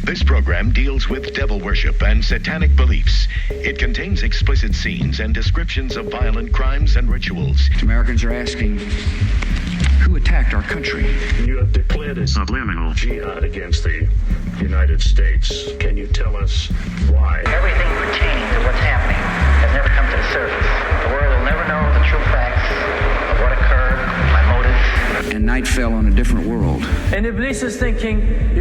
This program deals with devil worship and satanic beliefs. It contains explicit scenes and descriptions of violent crimes and rituals. Americans are asking, who attacked our country? You have declared a subliminal jihad against the United States. Can you tell us why? Everything pertaining to what's happening has never come to the surface. The world will never know the true facts of what occurred, my motives. And night fell on a different world. And Iblis is thinking,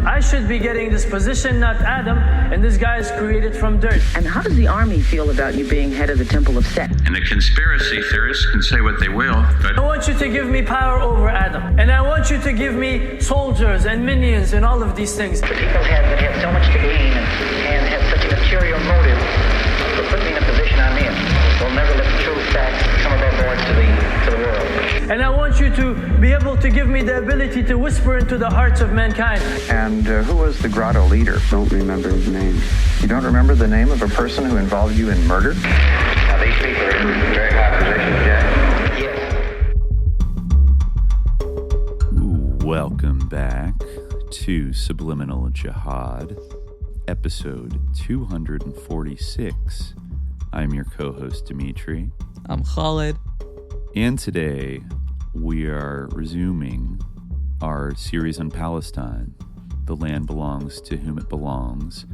I should be getting this position, not Adam, and this guy is created from dirt. And how does the army feel about you being head of the Temple of Set? And the conspiracy theorists can say what they will, but I want you to give me power over Adam. And I want you to give me soldiers and minions and all of these things. The people that have so much to gain and have such a material motive for putting me in a position I'm in will never let the true facts come above board to the world. And I want you to be able to give me the ability to whisper into the hearts of mankind. And who was the grotto leader? Don't remember his name. You don't remember the name of a person who involved you in murder? now these people are in very high positions, Jack. Welcome back to Subliminal Jihad, episode 246. I'm your co-host, Dimitri. I'm Khalid. And today, we are resuming our series on Palestine. The land belongs to whom it belongs.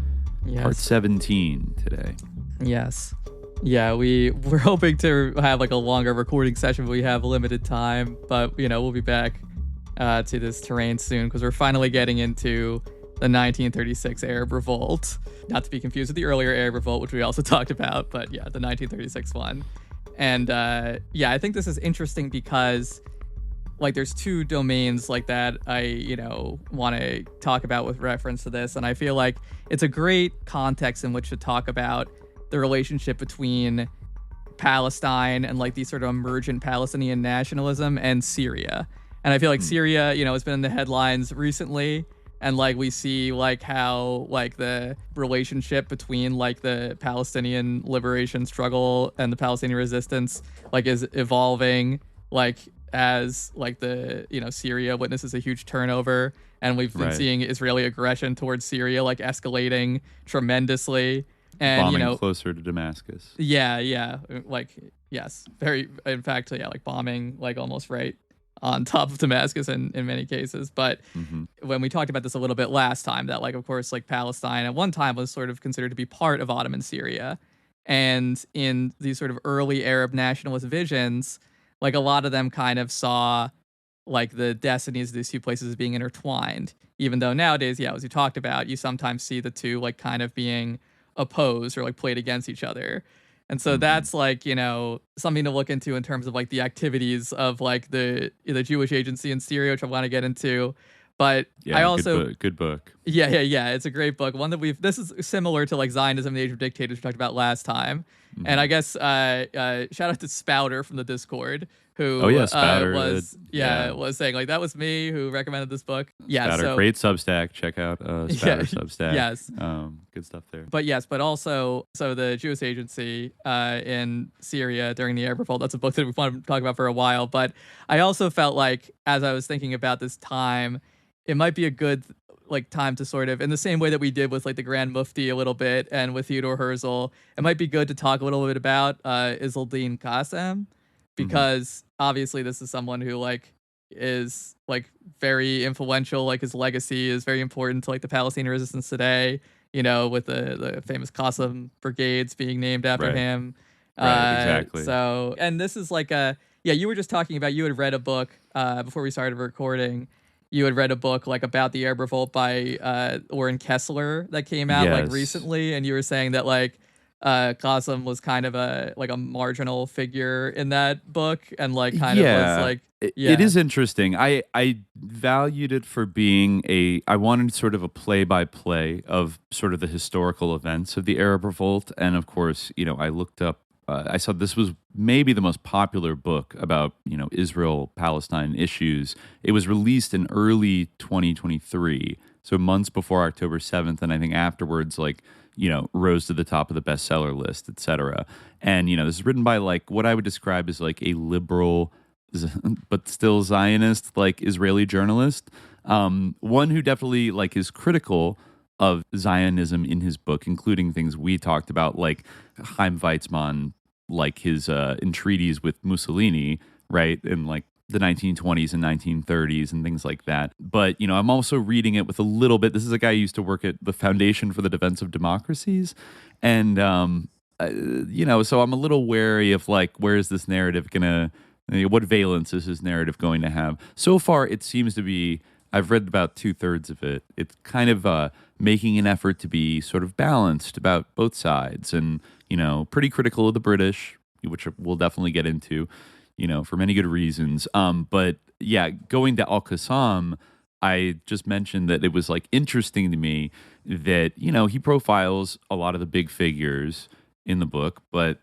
Yes. Part 17 today. Yes. Yeah, we're hoping to have like a longer recording session, but we have limited time. But, we'll be back to this terrain soon because we're finally getting into the 1936 Arab Revolt. Not to be confused with the earlier Arab Revolt, which we also talked about, but yeah, the 1936 one. And I think this is interesting because like there's two domains like that I, want to talk about with reference to this. And I feel like it's a great context in which to talk about the relationship between Palestine and like these sort of emergent Palestinian nationalism and Syria. And I feel like Syria, has been in the headlines recently. And like we see like how like the relationship between like the Palestinian liberation struggle and the Palestinian resistance like is evolving like as like the Syria witnesses a huge turnover, and we've been seeing Israeli aggression towards Syria like escalating tremendously, and bombing closer to Damascus. Yeah, like yes, very in fact like bombing like almost right on top of Damascus in many cases. But when we talked about this a little bit last time, that like, of course, like Palestine at one time was sort of considered to be part of Ottoman Syria. And in these sort of early Arab nationalist visions, like a lot of them kind of saw like the destinies of these two places as being intertwined, even though nowadays, as you talked about, you sometimes see the two like kind of being opposed or like played against each other. And so that's like, something to look into in terms of like the activities of like the Jewish agency in Syria, which I want to get into. But I also good book. Yeah. It's a great book. One that this is similar to like Zionism, the Age of Dictators we talked about last time. And I guess shout out to Spouter from the Discord, who Spouter was saying like that was me who recommended this book. Yeah, Spouter, great Substack. Check out Spouter Substack. Yes, good stuff there. But also so the Jewish agency in Syria during the Arab Revolt. That's a book that we've wanted to talk about for a while. But I also felt like as I was thinking about this time, it might be a good like time to sort of, in the same way that we did with like the Grand Mufti a little bit and with Theodore Herzl, it might be good to talk a little bit about Izzeldin Qassam, because obviously this is someone who like is like very influential. Like his legacy is very important to like the Palestinian resistance today, with the famous Qassam brigades being named after him. Exactly. So, and this is like you were just talking about, you had read a book before we started recording. You had read a book like about the Arab Revolt by Oren Kessler that came out like recently, and you were saying that like Qassam was kind of a marginal figure in that book, and like kind of was like It is interesting. I valued it for being I wanted sort of a play-by-play of sort of the historical events of the Arab Revolt, and of course I looked up. I saw this was maybe the most popular book about, Israel-Palestine issues. It was released in early 2023, so months before October 7th, and I think afterwards, rose to the top of the bestseller list, etc. And, this is written by, what I would describe as, a liberal, but still Zionist, Israeli journalist. One who definitely, is critical of Zionism in his book, including things we talked about, like Chaim Weizmann, like his entreaties with Mussolini, right? In like the 1920s and 1930s and things like that. But, you know, I'm also reading it with a little bit. This is a guy who used to work at the Foundation for the Defense of Democracies. And, you know, so I'm a little wary of like, where is this narrative going to, what valence is his narrative going to have? So far, it seems to be, I've read about 2/3 of it. It's kind of making an effort to be sort of balanced about both sides and, you know, pretty critical of the British, which we'll definitely get into, you know, for many good reasons. But yeah, going to al-Qassam, I just mentioned that it was like interesting to me that, you know, he profiles a lot of the big figures in the book, but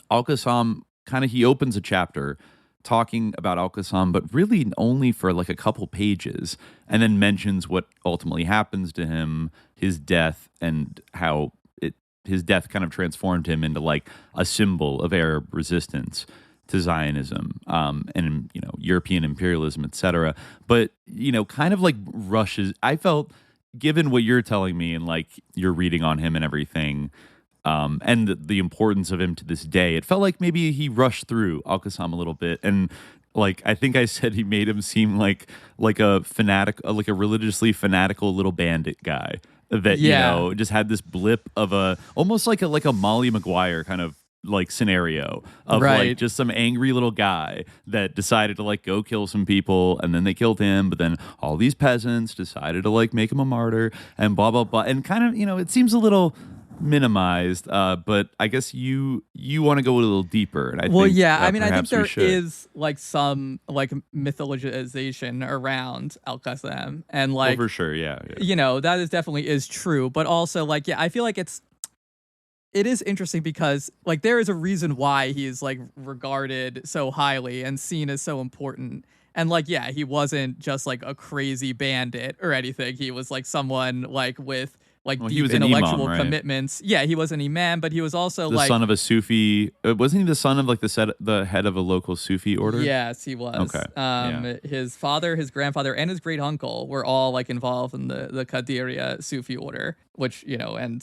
al-Qassam kind of, he opens a chapter talking about al-Qassam, but really only for like a couple pages, and then mentions what ultimately happens to him, his death, and how his death kind of transformed him into like a symbol of Arab resistance to Zionism, and, you know, European imperialism, etc. But, you know, kind of like rushes. I felt, given what you're telling me and like your reading on him and everything, and the importance of him to this day, it felt like maybe he rushed through al-Qassam a little bit. And like, I think I said he made him seem like a fanatic, like a religiously fanatical little bandit guy that, you know, just had this blip of almost like a Molly Maguire kind of like scenario of like just some angry little guy that decided to like go kill some people, and then they killed him, but then all these peasants decided to like make him a martyr and blah blah blah, and kind of, you know, it seems a little minimized, but I guess you want to go a little deeper, and I think, I mean, I think there is like some like mythologization around al-Qassam, and like, for sure, yeah, you know, that is definitely is true, but also like, I feel like it is interesting because like there is a reason why he is like regarded so highly and seen as so important. And like, he wasn't just like a crazy bandit or anything. He was like someone like with like deep intellectual commitments. Yeah, he was an imam, but he was also the son of a Sufi. Wasn't he the son of like the head of a local Sufi order? Yes, he was. Okay. His father, his grandfather, and his great uncle were all like involved in the Qadiriya Sufi order, which, you know, and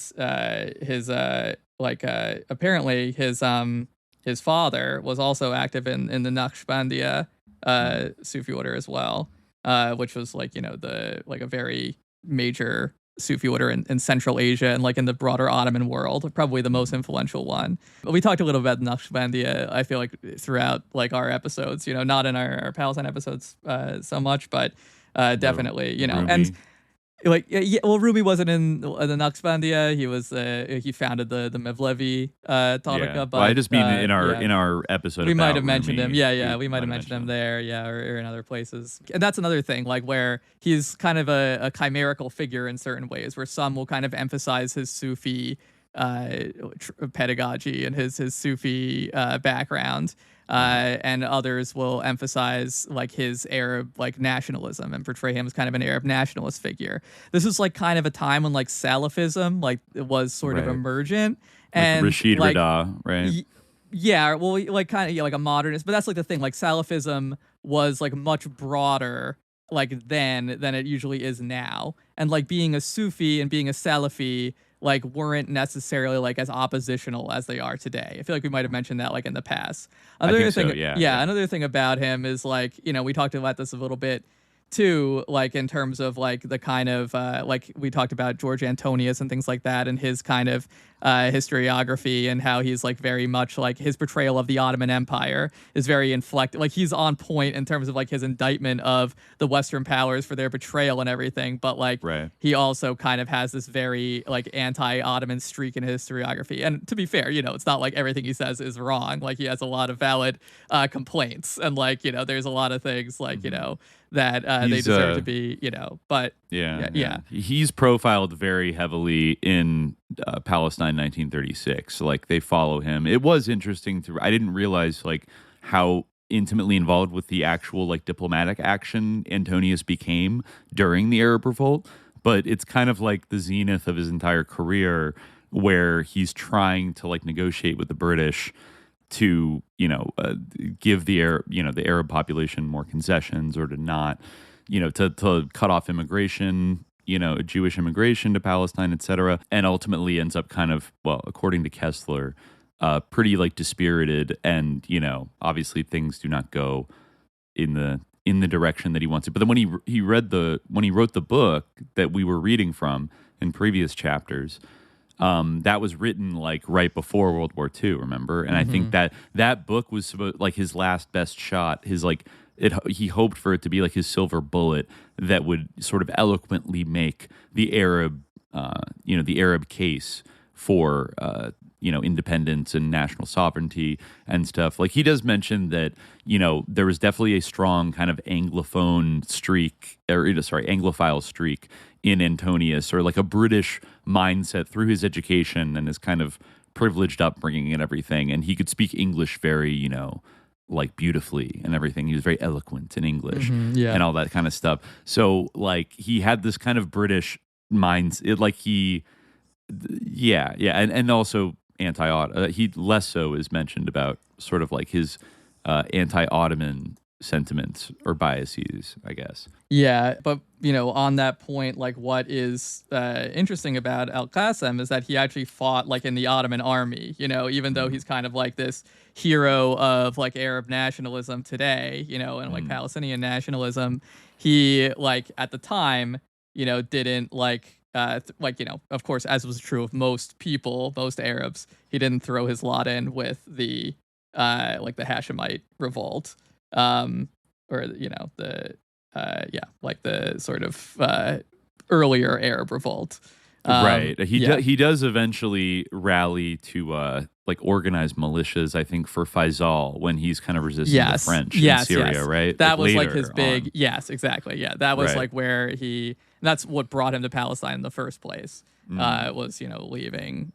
his apparently his father was also active in the Naqshbandiya Sufi order as well, which was like, you know, a very major Sufi order in Central Asia and like in the broader Ottoman world, probably the most influential one. But we talked a little about Naqshbandiya, I feel like, throughout like our episodes, you know, not in our Palestine episodes so much, but definitely, you know, Rumi. And like, Rumi wasn't in the Naqshbandiya. He was he founded the Mevlevi Tariqa. But I just mean in our episode, we about might have mentioned Rumi, him. We might have mentioned him there, or in other places. And that's another thing, like where he's kind of a chimerical figure in certain ways, where some will kind of emphasize his Sufi pedagogy and his Sufi background. And others will emphasize like his Arab like nationalism and portray him as kind of an Arab nationalist figure. This is like kind of a time when like Salafism like it was sort of emergent, and Rashid like, Rida, right? Well, like kind of like a modernist, but that's like the thing. Like Salafism was like much broader like then than it usually is now, and like being a Sufi and being a Salafi like weren't necessarily like as oppositional as they are today. I feel like we might have mentioned that like in the past. Another thing, another thing about him is like, you know, we talked about this a little bit too, like in terms of like the kind of like we talked about George Antonius and things like that, and his kind of historiography, and how he's like very much like his portrayal of the Ottoman Empire is very inflected. Like he's on point in terms of like his indictment of the Western powers for their betrayal and everything, but like he also kind of has this very like anti-Ottoman streak in his historiography. And to be fair, you know, it's not like everything he says is wrong. Like he has a lot of valid complaints, and like, you know, there's a lot of things like, you know, that they deserve to be, you know, but he's profiled very heavily in Palestine 1936. Like they follow him. It was interesting I didn't realize like how intimately involved with the actual like diplomatic action Antonius became during the Arab Revolt, but it's kind of like the zenith of his entire career, where he's trying to like negotiate with the British to, you know, give the Arab population more concessions, or to not, you know, to cut off immigration, Jewish immigration to Palestine, etc., and ultimately ends up kind of, well, according to Kessler, pretty like dispirited, and obviously things do not go in the direction that he wants it. But then when he wrote the book that we were reading from in previous chapters, that was written like right before World War II, remember? And I think that book was like his last best shot. He hoped for it to be like his silver bullet that would sort of eloquently make the Arab case for independence and national sovereignty and stuff. Like, he does mention that there was definitely a strong kind of Anglophile streak in Antonius, or like a British mindset through his education and his kind of privileged upbringing and everything. And he could speak English very, like beautifully and everything. He was very eloquent in English and all that kind of stuff. So like he had this kind of British mindset, and also he less so is mentioned about sort of like his anti-Ottoman sentiments or biases, I guess. Yeah, but on that point, like what is interesting about al-Qassam is that he actually fought like in the Ottoman army, even though he's kind of like this hero of like Arab nationalism today, and like Palestinian nationalism. He like at the time, didn't of course, as was true of most Arabs, he didn't throw his lot in with the the Hashemite revolt, the sort of earlier Arab revolt. Right. He does eventually rally to organize militias, I think, for Faisal when he's kind of resisting the French in Syria, right? That was like his big yes, exactly. Yeah. That was like where that's what brought him to Palestine in the first place. Was leaving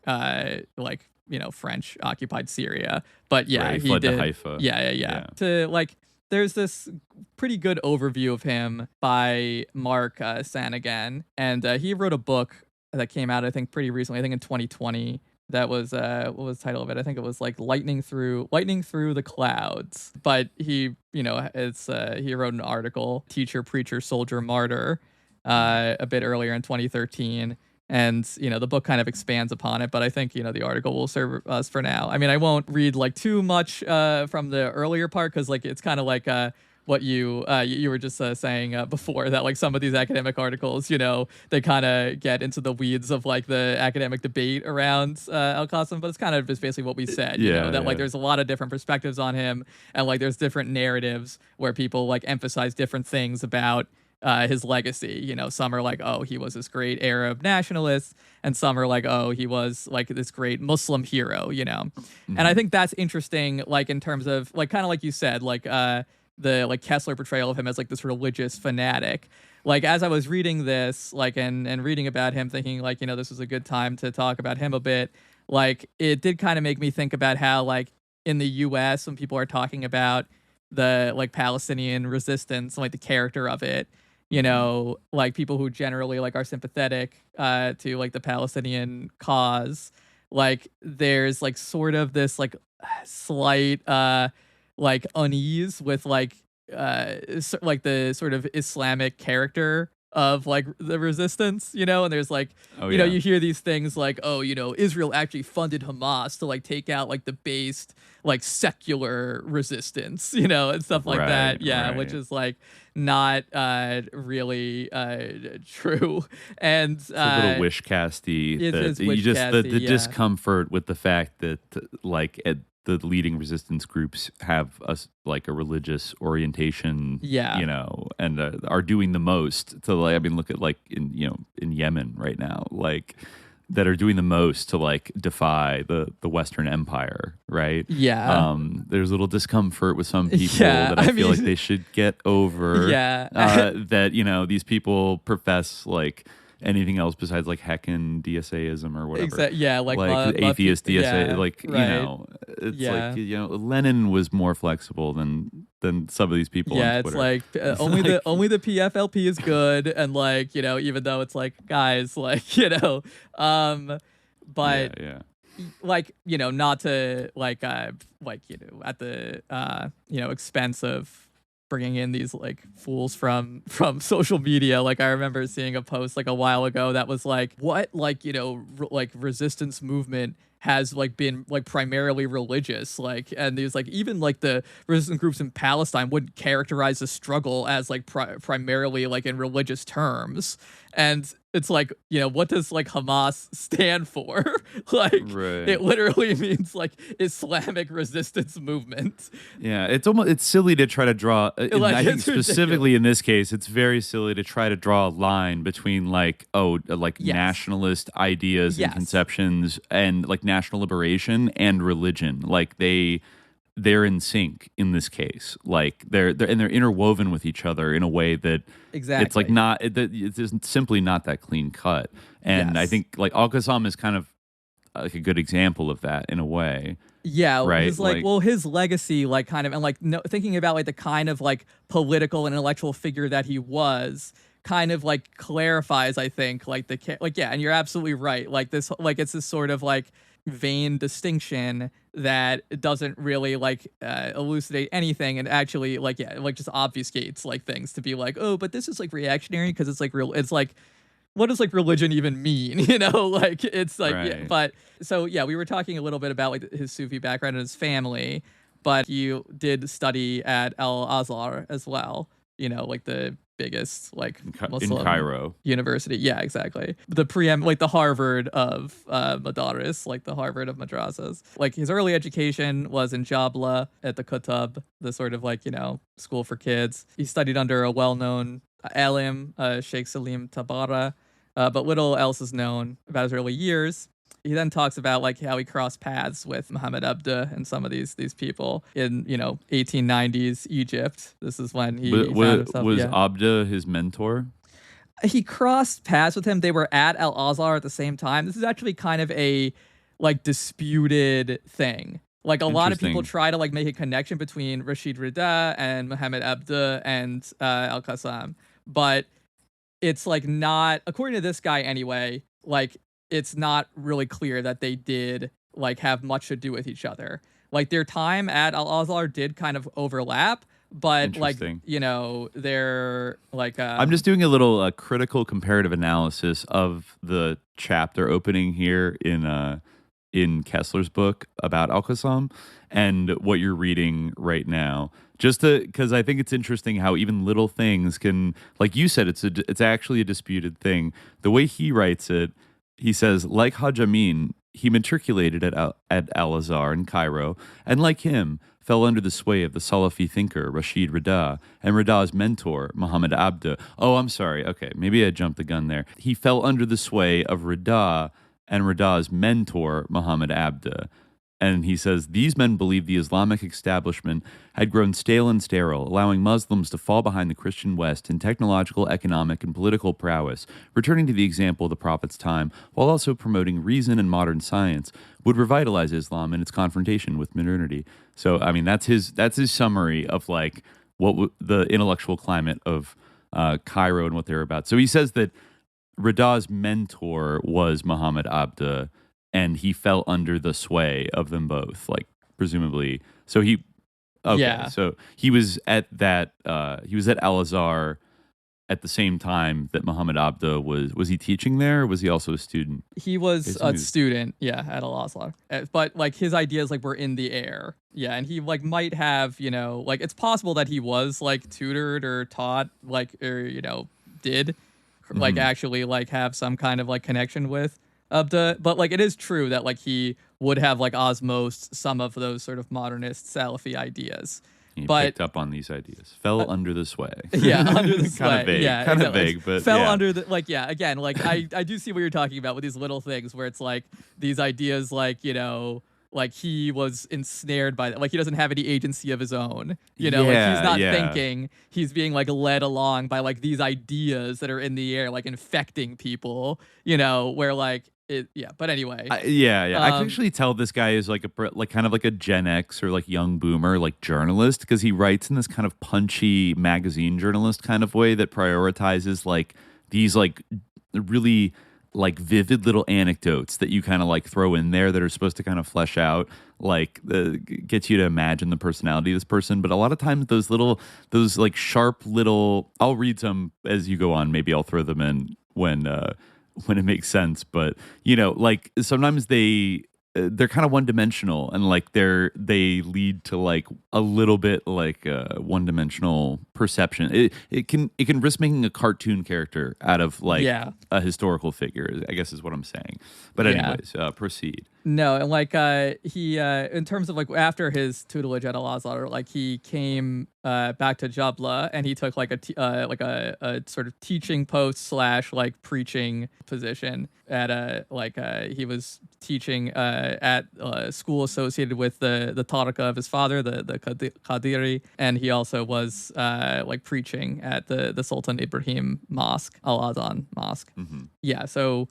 French occupied Syria. But yeah, he fled to Haifa. Yeah. To there's this pretty good overview of him by Mark Sanagan, and he wrote a book that came out, I think, pretty recently. I think in 2020. That was what was the title of it? I think it was like lightning through the clouds. But he, he wrote an article, Teacher, Preacher, Soldier, Martyr, a bit earlier in 2013. And, the book kind of expands upon it, but I think, the article will serve us for now. I mean, I won't read too much from the earlier part, because it's kind of like what you were just saying before, that some of these academic articles, they kind of get into the weeds of the academic debate around al-Qassam, but it's kind of just basically what we said, there's a lot of different perspectives on him, and there's different narratives where people emphasize different things about his legacy. Some are like, oh, he was this great Arab nationalist, and some are like, oh, he was this great Muslim hero, And I think that's interesting, in terms of kind of like you said, the Kessler portrayal of him as this religious fanatic. As I was reading this, and reading about him, thinking this was a good time to talk about him a bit, it did kind of make me think about how in the US, when people are talking about the Palestinian resistance, the character of it, people who generally are sympathetic to the Palestinian cause, there's sort of this slight unease with the sort of Islamic character of the resistance, and there's you hear these things Israel actually funded Hamas to take out the based secular resistance, and stuff like that. Yeah, which is not really true. And it's a little wish casty. The discomfort with the fact that the leading resistance groups have a religious orientation, and are doing the most to look at in Yemen right now, that are doing the most to defy the Western Empire, right? Yeah. There's a little discomfort with some people that I feel they should get over. Yeah. That these people profess anything else besides heckin' DSAism or whatever. Atheist DSA, it's Lenin was more flexible than some of these people. Yeah, on Twitter. It's only the PFLP is good, and even though it's guys, but not to at the expense of bringing in these like fools from social media. Like I remember seeing a post like a while ago that was like, what, like, you know, like resistance movement has like been like primarily religious, like, and there's like even like the resistance groups in Palestine wouldn't characterize the struggle as like primarily like in religious terms. And it's like, you know, what does like Hamas stand for? Like, it literally means like Islamic resistance movement. Yeah, it's silly to try to draw. Like, I think specifically in this case, it's very silly to try to draw a line between like nationalist ideas and conceptions and like national liberation and religion. Like they're in sync in this case. Like they're interwoven with each other in a way that it's like not it's simply not that clean cut. And I think like al-Qassam is kind of like a good example of that in a way. Yeah, right. His, like, well, his legacy, like, kind of, and like thinking about like the kind of like political and intellectual figure that he was, kind of like clarifies, I think, like and you're absolutely right. Like this, like it's this sort of like vain distinction that doesn't really like elucidate anything, and actually like just obfuscates like things to be like, oh, but this is like reactionary because it's like real. It's like, what does like religion even mean? You know, like it's like, right. yeah, but so yeah, we were talking a little bit about like his Sufi background and his family, but he did study at al-Azhar as well. You know, like the biggest like Muslim in Cairo university. Yeah, exactly. Like the Harvard of Madaris, like the Harvard of madrasas. Like his early education was in Jabla at the Kutab, the sort of like, you know, school for kids. He studied under a well-known alim, Sheikh Salim Tabara, but little else is known about his early years. He then talks about like how he crossed paths with Muhammad Abduh and some of these people in, you know, 1890s Egypt. This is when he found himself, was Abduh his mentor? He crossed paths with him. They were at al-Azhar at the same time. This is actually kind of a like disputed thing. Like a lot of people try to like make a connection between Rashid Rida and Muhammad Abduh and al-Qassam, but it's like not, according to this guy anyway, like it's not really clear that they did like have much to do with each other. Like their time at al-Azhar did kind of overlap, but like, you know, they're like I'm just doing a little critical comparative analysis of the chapter opening here in Kessler's book about al-Qassam and what you're reading right now. Just because I think it's interesting how even little things can, like you said, it's actually a disputed thing. The way he writes it, he says, like Hajj Amin, he matriculated at Al-Azhar in Cairo, and like him, fell under the sway of the Salafi thinker Rashid Rida and Rida's mentor, Muhammad Abduh. Oh, I'm sorry. Okay, maybe I jumped the gun there. He fell under the sway of Rida and Rida's mentor, Muhammad Abduh. And he says, these men believed the Islamic establishment had grown stale and sterile, allowing Muslims to fall behind the Christian West in technological, economic, and political prowess, returning to the example of the Prophet's time, while also promoting reason and modern science, would revitalize Islam in its confrontation with modernity. So, I mean, that's his summary of like what the intellectual climate of Cairo and what they're about. So he says that Rida's mentor was Muhammad Abduh, and he fell under the sway of them both, like presumably. So so he was at that. He was at Al-Azhar at the same time that Muhammad Abduh was. Was he teaching there, or was he also a student? He was a student, at Al-Azhar. But like his ideas like were in the air, and he like might have, you know, like it's possible that he was like tutored or taught, like, or you know, did like actually like have some kind of like connection with Abduh, but like it is true that like he would have like osmosed some of those sort of modernist Salafi ideas. He but picked up on these ideas, fell under the sway. Under the sway. Kind of vague, kind of vague, but fell under the again, like I do see what you're talking about with these little things where it's like these ideas, like, you know, like he was ensnared by that, like he doesn't have any agency of his own, you know, like he's not thinking, he's being like led along by like these ideas that are in the air, like infecting people, you know, where like but anyway. I can actually tell this guy is like kind of like a Gen X or like young boomer, like journalist, because he writes in this kind of punchy magazine journalist kind of way that prioritizes like these like really like vivid little anecdotes that you kind of like throw in there that are supposed to kind of flesh out like gets you to imagine the personality of this person. But a lot of times those like sharp little, I'll read some as you go on. Maybe I'll throw them in when it makes sense. But like sometimes they're kind of one-dimensional, and like they lead to like a little bit like one-dimensional perception. It can risk making a cartoon character out of like a historical figure, I guess is what I'm saying. But anyways, proceed. No, and like he in terms of like after his tutelage at Al-Azhar, like he came back to Jabla, and he took like a sort of teaching post / like preaching position at he was teaching at a school associated with the tariqa of his father, the Qadiri, and he also was like preaching at the Sultan Ibrahim Mosque, Al-Adhan Mosque. Mm-hmm. Yeah, so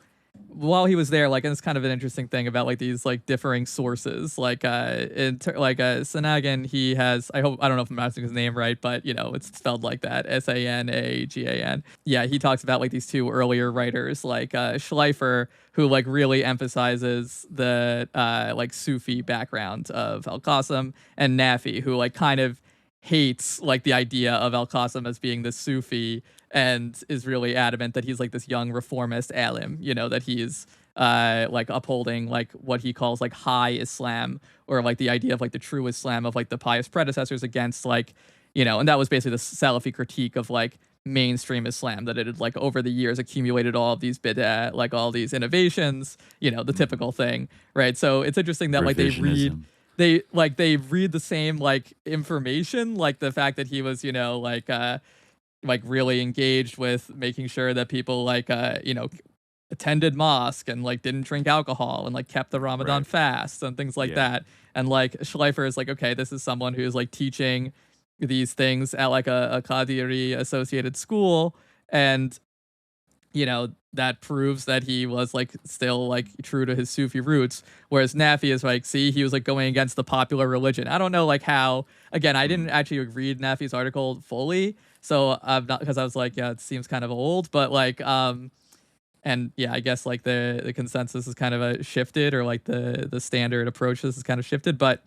while he was there, like, and it's kind of an interesting thing about like these like differing sources, like Sanagan, he has, I don't know if I'm pronouncing his name right, but it's spelled like that, Sanagan. Yeah, he talks about like these two earlier writers, like Schleifer, who like really emphasizes the like Sufi background of al-Qassam, and Nafi, who like kind of hates like the idea of al-Qassam as being the Sufi, and is really adamant that he's like this young reformist alim, that he's like upholding like what he calls like high Islam, or like the idea of like the true Islam of like the pious predecessors against like, and that was basically the Salafi critique of like mainstream Islam, that it had like over the years accumulated all of these bid'ah, like all these innovations, the typical thing, right? So it's interesting that like they read the same like information, like the fact that he was, like really engaged with making sure that people like attended mosque and like didn't drink alcohol and like kept the Ramadan fast and things like that. And like Schleifer is like, okay, this is someone who's like teaching these things at like a Qadiri associated school, and that proves that he was like still like true to his Sufi roots. Whereas Nafi is like, see, he was like going against the popular religion. I don't know like how, again, I didn't actually read Nafi's article fully, so I'm not, because I was like, yeah, it seems kind of old, but like and yeah, I guess like the consensus is kind of shifted, or like the standard approach to this is kind of shifted, but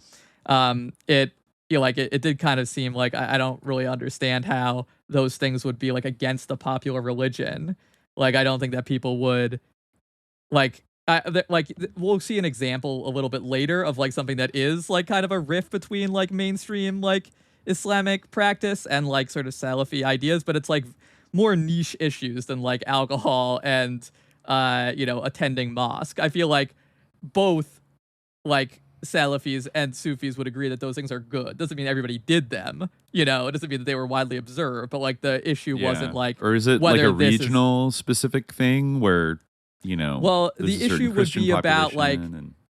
it did kind of seem like I don't really understand how those things would be like against the popular religion. Like, I don't think that people would we'll see an example a little bit later of like something that is like kind of a rift between like mainstream like Islamic practice and like sort of Salafi ideas, but it's like more niche issues than like alcohol and attending mosque. I feel like both like Salafis and Sufis would agree that those things are good. Doesn't mean everybody did them, it doesn't mean that they were widely observed, but like the issue wasn't like, or is it like a regional specific thing where well, the issue would be about like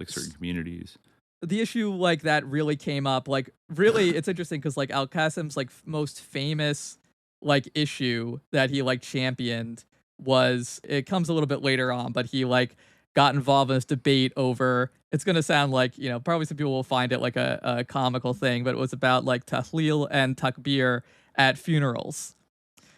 certain communities. The issue like that really came up, like really it's interesting because like al-Qassim's like most famous like issue that he like championed was, it comes a little bit later on, but he like got involved in this debate over, it's going to sound like, probably some people will find it like a comical thing, but it was about like tahleel and takbir at funerals.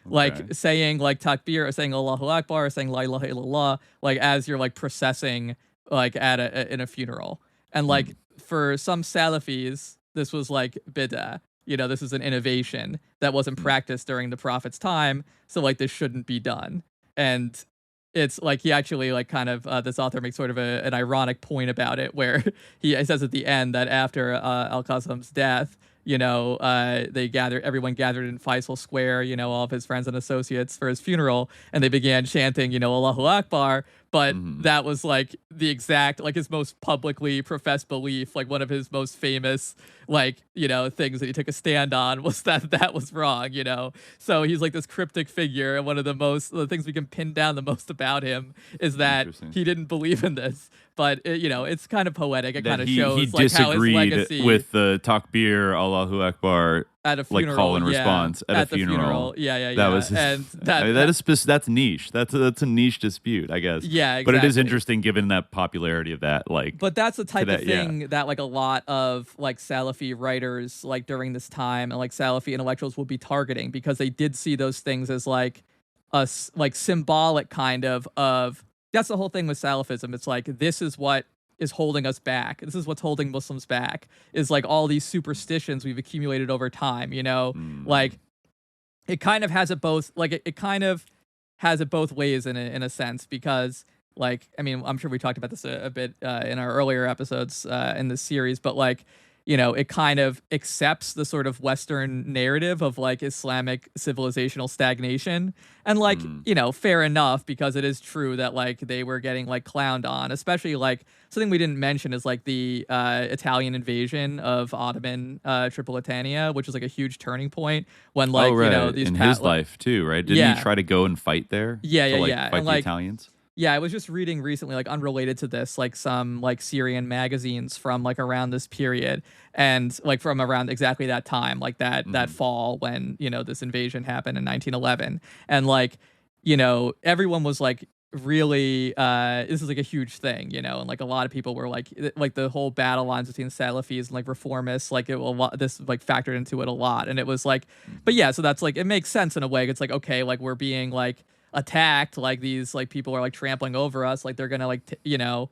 Okay. Like saying like takbir, or saying Allahu Akbar, or saying La ilaha illallah, like as you're like processing like in a funeral. And like for some Salafis, this was like bid'ah. This is an innovation that wasn't practiced during the Prophet's time, so like this shouldn't be done. And it's like he actually like kind of this author makes sort of an ironic point about it, where he says at the end that after al-Qassam's death, everyone gathered in Faisal Square, all of his friends and associates for his funeral, and they began chanting, Allahu Akbar. But that was like the exact, like his most publicly professed belief, like one of his most famous, like, things that he took a stand on was that was wrong, So he's like this cryptic figure. And one of the things we can pin down the most about him is that he didn't believe in this. But, it's kind of poetic. It kind of shows like how his legacy with the takbir, Allahu Akbar, at a funeral, like call and response at a funeral. Yeah. That was his, and that's niche. That's a niche dispute, I guess. Yeah, exactly. But it is interesting given that popularity of that. Like, but that's the type of thing that like a lot of like Salafi writers like during this time and like Salafi intellectuals will be targeting, because they did see those things as like a like symbolic kind of that's the whole thing with Salafism. It's like, this is what is holding us back. This is what's holding Muslims back, is like all these superstitions we've accumulated over time, you know? Like, it kind of has it both, like, it kind of has it both ways in a sense, because, like, I mean, I'm sure we talked about this a bit in our earlier episodes in this series, but, like, you know, it kind of accepts the sort of Western narrative of like Islamic civilizational stagnation. And like, you know, fair enough, because it is true that like they were getting like clowned on, especially like something we didn't mention is like the Italian invasion of Ottoman Tripolitania, which was like a huge turning point when like, you know, these in his life too, right? Didn't he try to go and fight there? Yeah, to, like, yeah. Fight and, the like, Italians? Yeah, I was just reading recently, like unrelated to this, like some like Syrian magazines from like around this period, and like from around exactly that time, like that fall when, you know, this invasion happened in 1911, and like, you know, everyone was like really this is like a huge thing, you know, and like a lot of people were like the whole battle lines between Salafis and like reformists, like this like factored into it a lot, and it was like, but yeah, so that's like, it makes sense in a way. It's like, okay, like we're being like attacked, like these like people are like trampling over us, like they're gonna like you know,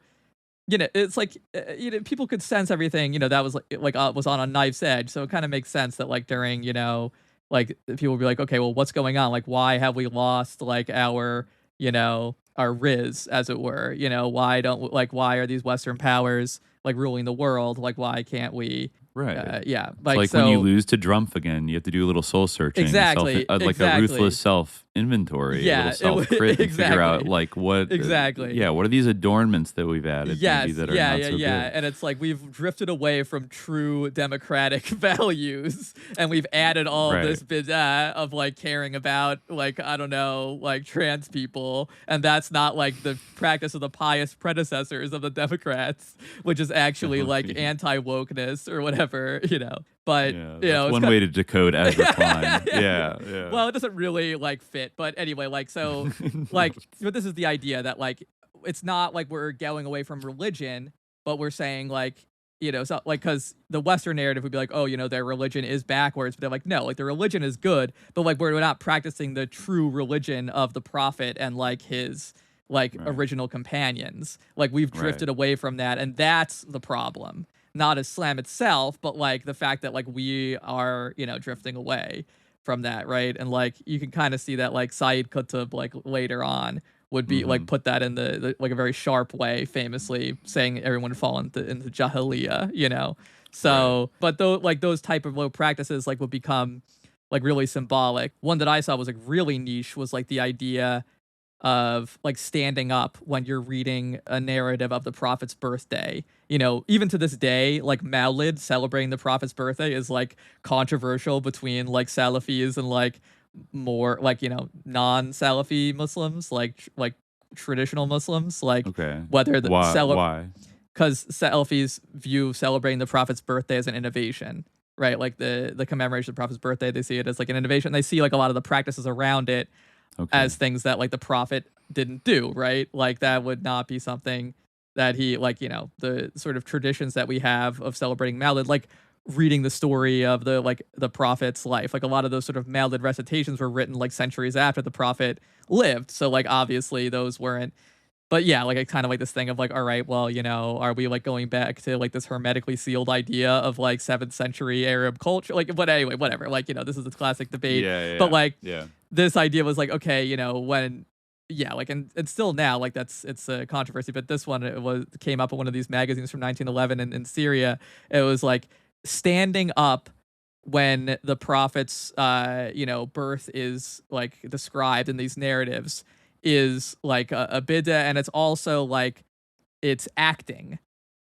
it's like you know, people could sense everything, you know, that was like was on a knife's edge. So it kind of makes sense that like during, you know, like people would be like, okay, well, what's going on, like why have we lost like our, you know, our riz, as it were, you know, why are these Western powers like ruling the world, like why can't we, yeah, like, it's like when you lose to Drumpf again, you have to do a little soul searching, exactly, like a ruthless self inventory, a little self crit, and figure out like what what are these adornments that we've added, maybe that are not so good. And it's like we've drifted away from true democratic values, and we've added all this bid'ah of like caring about like, I don't know, like trans people, and that's not like the practice of the pious predecessors of the Democrats, which is actually like anti-wokeness or whatever, you know. But you know, it's one way to decode Ezra Klein. Yeah. Well, it doesn't really like fit, but anyway, like, so like, but this is the idea that like it's not like we're going away from religion, but we're saying like, you know, so like, because the Western narrative would be like, oh, you know, their religion is backwards, but they're like, no, like the religion is good, but like we're not practicing the true religion of the prophet and like his like original companions. Like we've drifted away from that, and that's the problem. Not Islam itself, but like the fact that like we are, you know, drifting away from that, right? And like you can kind of see that like Sayyid Qutb like later on would be like put that in the like a very sharp way, famously saying everyone would fall into Jahiliyyah, you know. So, but though like those type of low practices like would become like really symbolic. One that I saw was like really niche was like the idea of like standing up when you're reading a narrative of the prophet's birthday. You know, even to this day, like Maulid, celebrating the prophet's birthday, is like controversial between like Salafis and like more like, you know, non-Salafi Muslims, like traditional Muslims, like whether the why? Because Salafis view celebrating the prophet's birthday as an innovation, right? Like the commemoration of the prophet's birthday, they see it as like an innovation. They see like a lot of the practices around it as things that like the prophet didn't do, right? Like that would not be something that he, like, you know, the sort of traditions that we have of celebrating Maulid, like reading the story of the like the prophet's life, like a lot of those sort of Maulid recitations were written like centuries after the prophet lived, so like obviously those weren't. But yeah, like it's kind of like this thing of like, all right, well, you know, are we like going back to like this hermetically sealed idea of like 7th century Arab culture? Like, but anyway, whatever. Like, you know, this is a classic debate. But like, this idea was like, okay, you know, when, like, and still now, like it's a controversy. But this one came up in one of these magazines from 1911 in Syria. It was like standing up when the prophet's, you know, birth is like described in these narratives is like a bid'ah, and it's also like it's acting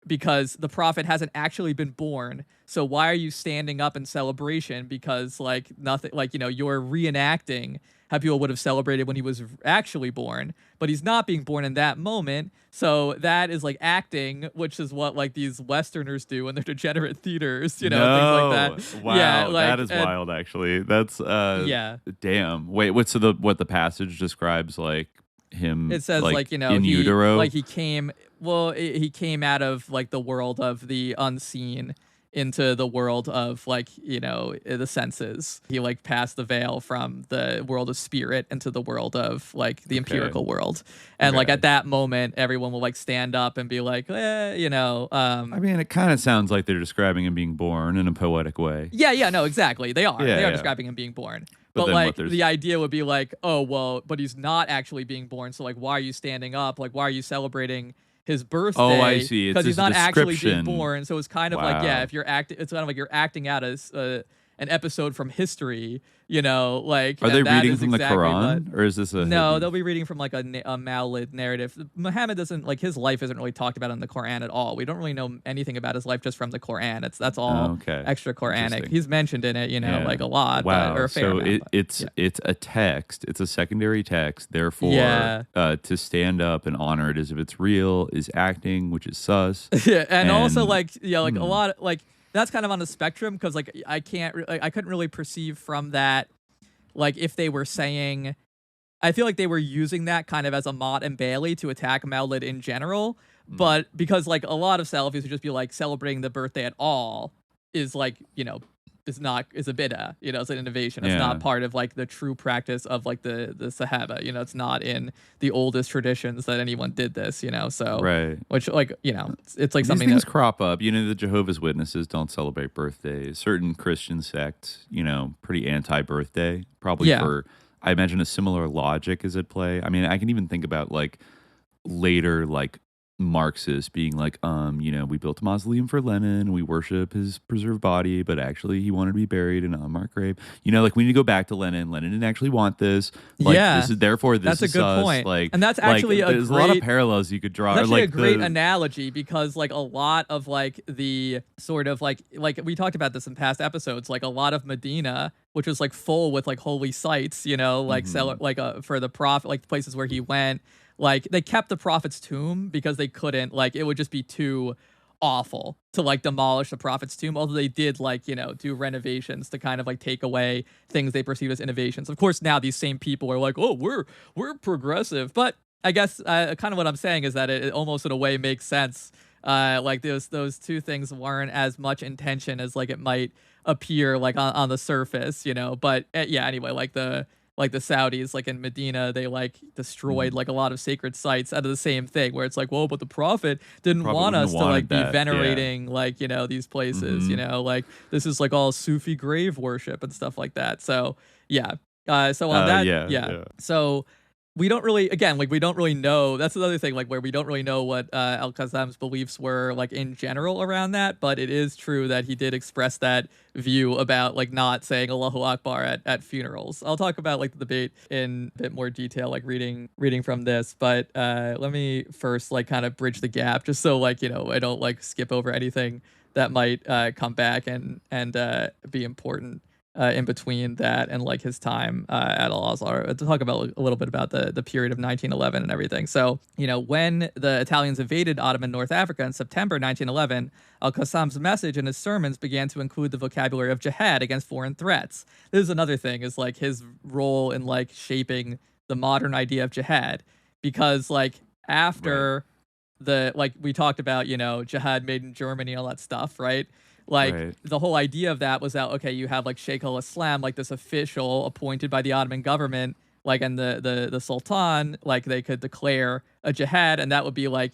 because the prophet hasn't actually been born. So why are you standing up in celebration? Because like nothing, like, you know, you're reenacting how people would have celebrated when he was actually born, but he's not being born in that moment. So that is like acting, which is what like these Westerners do in their degenerate theaters, you know, things like that. Wow, yeah, like, that is wild. Actually, that's damn. Wait, what the passage describes like him? It says like you know, in utero, like he came out of like the world of the unseen into the world of like, the senses. He like passed the veil from the world of spirit into the world of like the empirical world. And like at that moment, everyone will like stand up and be like, I mean, it kind of sounds like they're describing him being born in a poetic way. Yeah, no, exactly. They are. They are describing him being born. But like the idea would be like, oh, well, but he's not actually being born. So like, why are you standing up? Like, why are you celebrating his birthday? Oh, I see. Because he's not actually being born. So it's kind of like, if you're acting, it's kind of like you're acting out as an episode from history, like. Are they reading from the Quran, or is this a? No, hadith? they'll be reading from like a Mawlid narrative. Muhammad doesn't like his life isn't really talked about in the Quran at all. We don't really know anything about his life just from the Quran. That's all extra Quranic. He's mentioned in it, like a lot. Wow. Or a fair amount, it's a text. It's a secondary text. Therefore, to stand up and honor it as if it's real is acting, which is sus. and also like a lot of, like. That's kind of on the spectrum because like I couldn't really perceive from that like if they were saying, I feel like they were using that kind of as a Mott and Bailey to attack Mawlid in general, but because like a lot of Salafis would just be like celebrating the birthday at all is like is a bid'ah, it's an innovation. It's not part of like the true practice of like the Sahaba, it's not in the oldest traditions that anyone did this, so right. Which like, it's like these something things that crop up. The Jehovah's Witnesses don't celebrate birthdays. Certain Christian sects, pretty anti-birthday. Probably for, I imagine a similar logic is at play. I mean, I can even think about like later like Marxists being like, we built a mausoleum for Lenin, we worship his preserved body, but actually he wanted to be buried in an unmarked grave. Like we need to go back to Lenin. Lenin didn't actually want this. Like, this is that's a good point. Like, and that's actually there's a lot of parallels you could draw. That's actually a great analogy because like a lot of like the sort of like we talked about this in past episodes, like a lot of Medina, which was like full with like holy sites, like for the Prophet, like places where he went. Like they kept the Prophet's tomb because they couldn't, like it would just be too awful to like demolish the Prophet's tomb, although they did like do renovations to kind of like take away things they perceive as innovations. Of course now these same people are like, oh, we're progressive, but I guess kind of what I'm saying is that it almost in a way makes sense. Like those two things weren't as much in tension as like it might appear like on the surface, but anyway, like the Saudis, like in Medina, they like destroyed like a lot of sacred sites out of the same thing, where it's like, whoa, but the Prophet didn't want us to like be venerating like, these places, like this is like all Sufi grave worship and stuff like that. So so on that, so we don't really know. That's another thing, like where we don't really know what al-Qassam's beliefs were like in general around that, but it is true that he did express that view about like not saying Allahu Akbar at funerals. I'll talk about like the debate in a bit more detail, like reading from this, but let me first like kind of bridge the gap just so like, I don't like skip over anything that might come back and be important. In between that and like his time at Al-Azhar, to talk about a little bit about the period of 1911 and everything. So, when the Italians invaded Ottoman North Africa in September 1911, al-Qassam's message and his sermons began to include the vocabulary of jihad against foreign threats. This is another thing, is like his role in like shaping the modern idea of jihad, because like after the, like we talked about, jihad made in Germany, all that stuff, right? Like the whole idea of that was that, okay, you have like Sheikh al-Islam, like this official appointed by the Ottoman government, like, and the Sultan, like they could declare a jihad, and that would be like,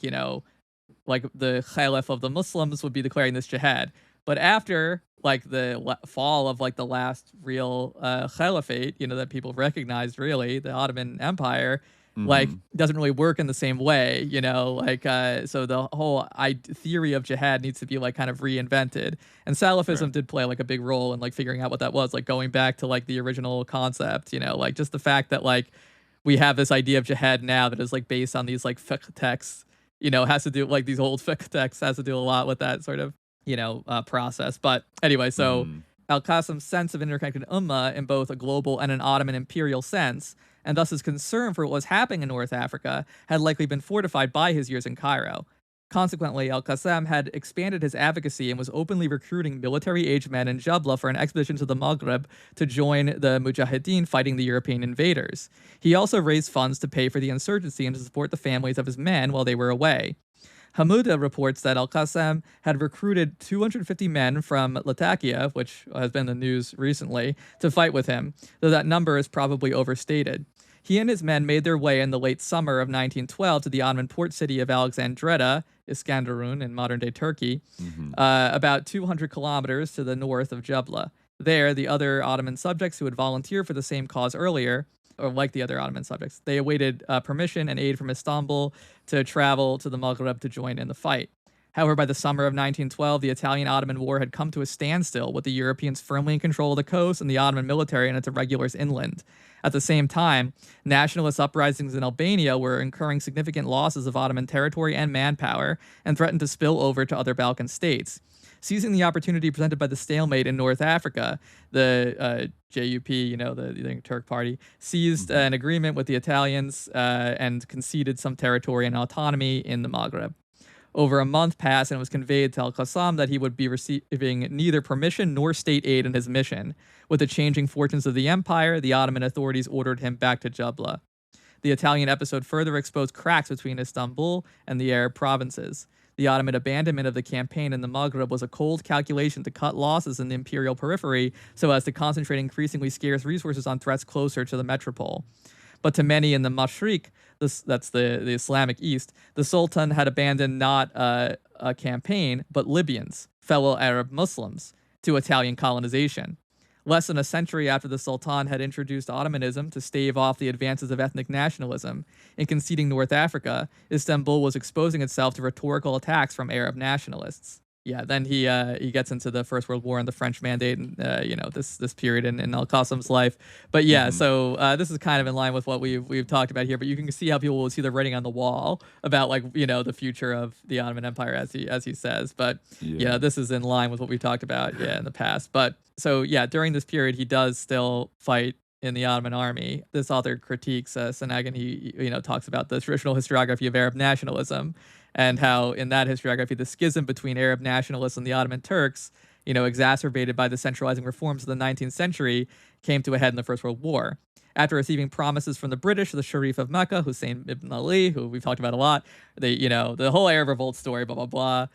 like the Caliph of the Muslims would be declaring this jihad. But after like the fall of like the last real caliphate, that people recognized really, the Ottoman Empire, like doesn't really work in the same way, like so the whole theory of jihad needs to be like kind of reinvented, and Salafism did play like a big role in like figuring out what that was, like going back to like the original concept, like just the fact that like we have this idea of jihad now that is like based on these like fiqh texts, has to do like these old fiqh texts, has to do a lot with that sort of process. But anyway, so al-Qassam's sense of interconnected ummah in both a global and an Ottoman imperial sense, and thus his concern for what was happening in North Africa, had likely been fortified by his years in Cairo. Consequently, al-Qassam had expanded his advocacy and was openly recruiting military-aged men in Jabla for an expedition to the Maghreb to join the Mujahideen fighting the European invaders. He also raised funds to pay for the insurgency and to support the families of his men while they were away. Hamuda reports that al-Qassam had recruited 250 men from Latakia, which has been in the news recently, to fight with him, though that number is probably overstated. He and his men made their way in the late summer of 1912 to the Ottoman port city of Alexandretta, Iskenderun in modern-day Turkey, about 200 kilometers to the north of Jubla. There, the other Ottoman subjects who had volunteered for the same cause earlier, or like the other Ottoman subjects, they awaited permission and aid from Istanbul to travel to the Maghreb to join in the fight. However, by the summer of 1912, the Italian-Ottoman War had come to a standstill, with the Europeans firmly in control of the coast and the Ottoman military and its irregulars inland. At the same time, nationalist uprisings in Albania were incurring significant losses of Ottoman territory and manpower and threatened to spill over to other Balkan states. Seizing the opportunity presented by the stalemate in North Africa, the JUP, the Turk party, seized an agreement with the Italians and conceded some territory and autonomy in the Maghreb. Over a month passed, and it was conveyed to al-Qassam that he would be receiving neither permission nor state aid in his mission. With the changing fortunes of the empire, the Ottoman authorities ordered him back to Jubla. The Italian episode further exposed cracks between Istanbul and the Arab provinces. The Ottoman abandonment of the campaign in the Maghreb was a cold calculation to cut losses in the imperial periphery so as to concentrate increasingly scarce resources on threats closer to the metropole. But to many in the Mashriq, that's the Islamic East, the Sultan had abandoned not a campaign, but Libyans, fellow Arab Muslims, to Italian colonization. Less than a century after the Sultan had introduced Ottomanism to stave off the advances of ethnic nationalism, in conceding North Africa, Istanbul was exposing itself to rhetorical attacks from Arab nationalists. Yeah, then he gets into the First World War and the French Mandate, and this period in al-Qassam's life. But yeah, so this is kind of in line with what we've talked about here. But you can see how people will see the writing on the wall about the future of the Ottoman Empire as he says. But yeah, this is in line with what we talked about in the past. But so yeah, during this period, he does still fight in the Ottoman army. This author critiques Sanagan. He talks about the traditional historiography of Arab nationalism, and how in that historiography, the schism between Arab nationalists and the Ottoman Turks, exacerbated by the centralizing reforms of the 19th century, came to a head in the First World War. After receiving promises from the British, the Sharif of Mecca, Hussein ibn Ali, who we've talked about a lot, the whole Arab Revolt story, blah, blah, blah,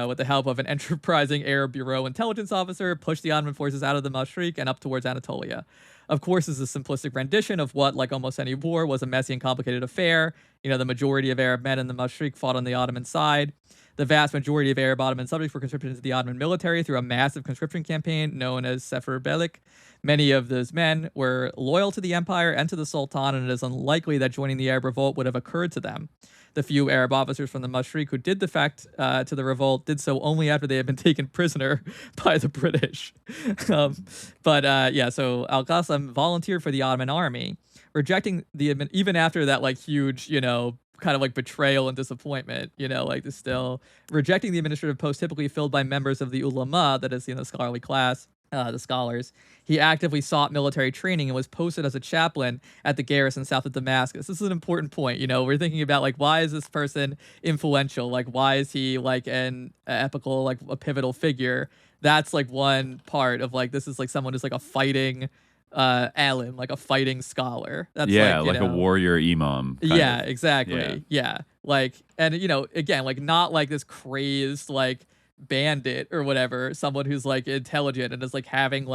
with the help of an enterprising Arab Bureau intelligence officer, pushed the Ottoman forces out of the Mashriq and up towards Anatolia. Of course, this is a simplistic rendition of what, like almost any war, was a messy and complicated affair. The majority of Arab men in the Mashriq fought on the Ottoman side. The vast majority of Arab Ottoman subjects were conscripted into the Ottoman military through a massive conscription campaign known as Sefer Belik. Many of those men were loyal to the empire and to the Sultan, and it is unlikely that joining the Arab Revolt would have occurred to them. The few Arab officers from the Mashriq who did defect to the revolt did so only after they had been taken prisoner by the British. So al-Qassam volunteered for the Ottoman army, rejecting even after that huge, kind of betrayal and disappointment, still rejecting the administrative post typically filled by members of the ulama, that is, the scholarly class, the scholars. He actively sought military training and was posted as a chaplain at the garrison south of Damascus. This is an important point. We're thinking about why is this person influential? Why is he an epical, a pivotal figure? That's one part of this is someone who's a fighting alim, a fighting scholar. That's a warrior imam. Yeah, exactly. Yeah. And again, not this crazed bandit or whatever, someone who's intelligent and is having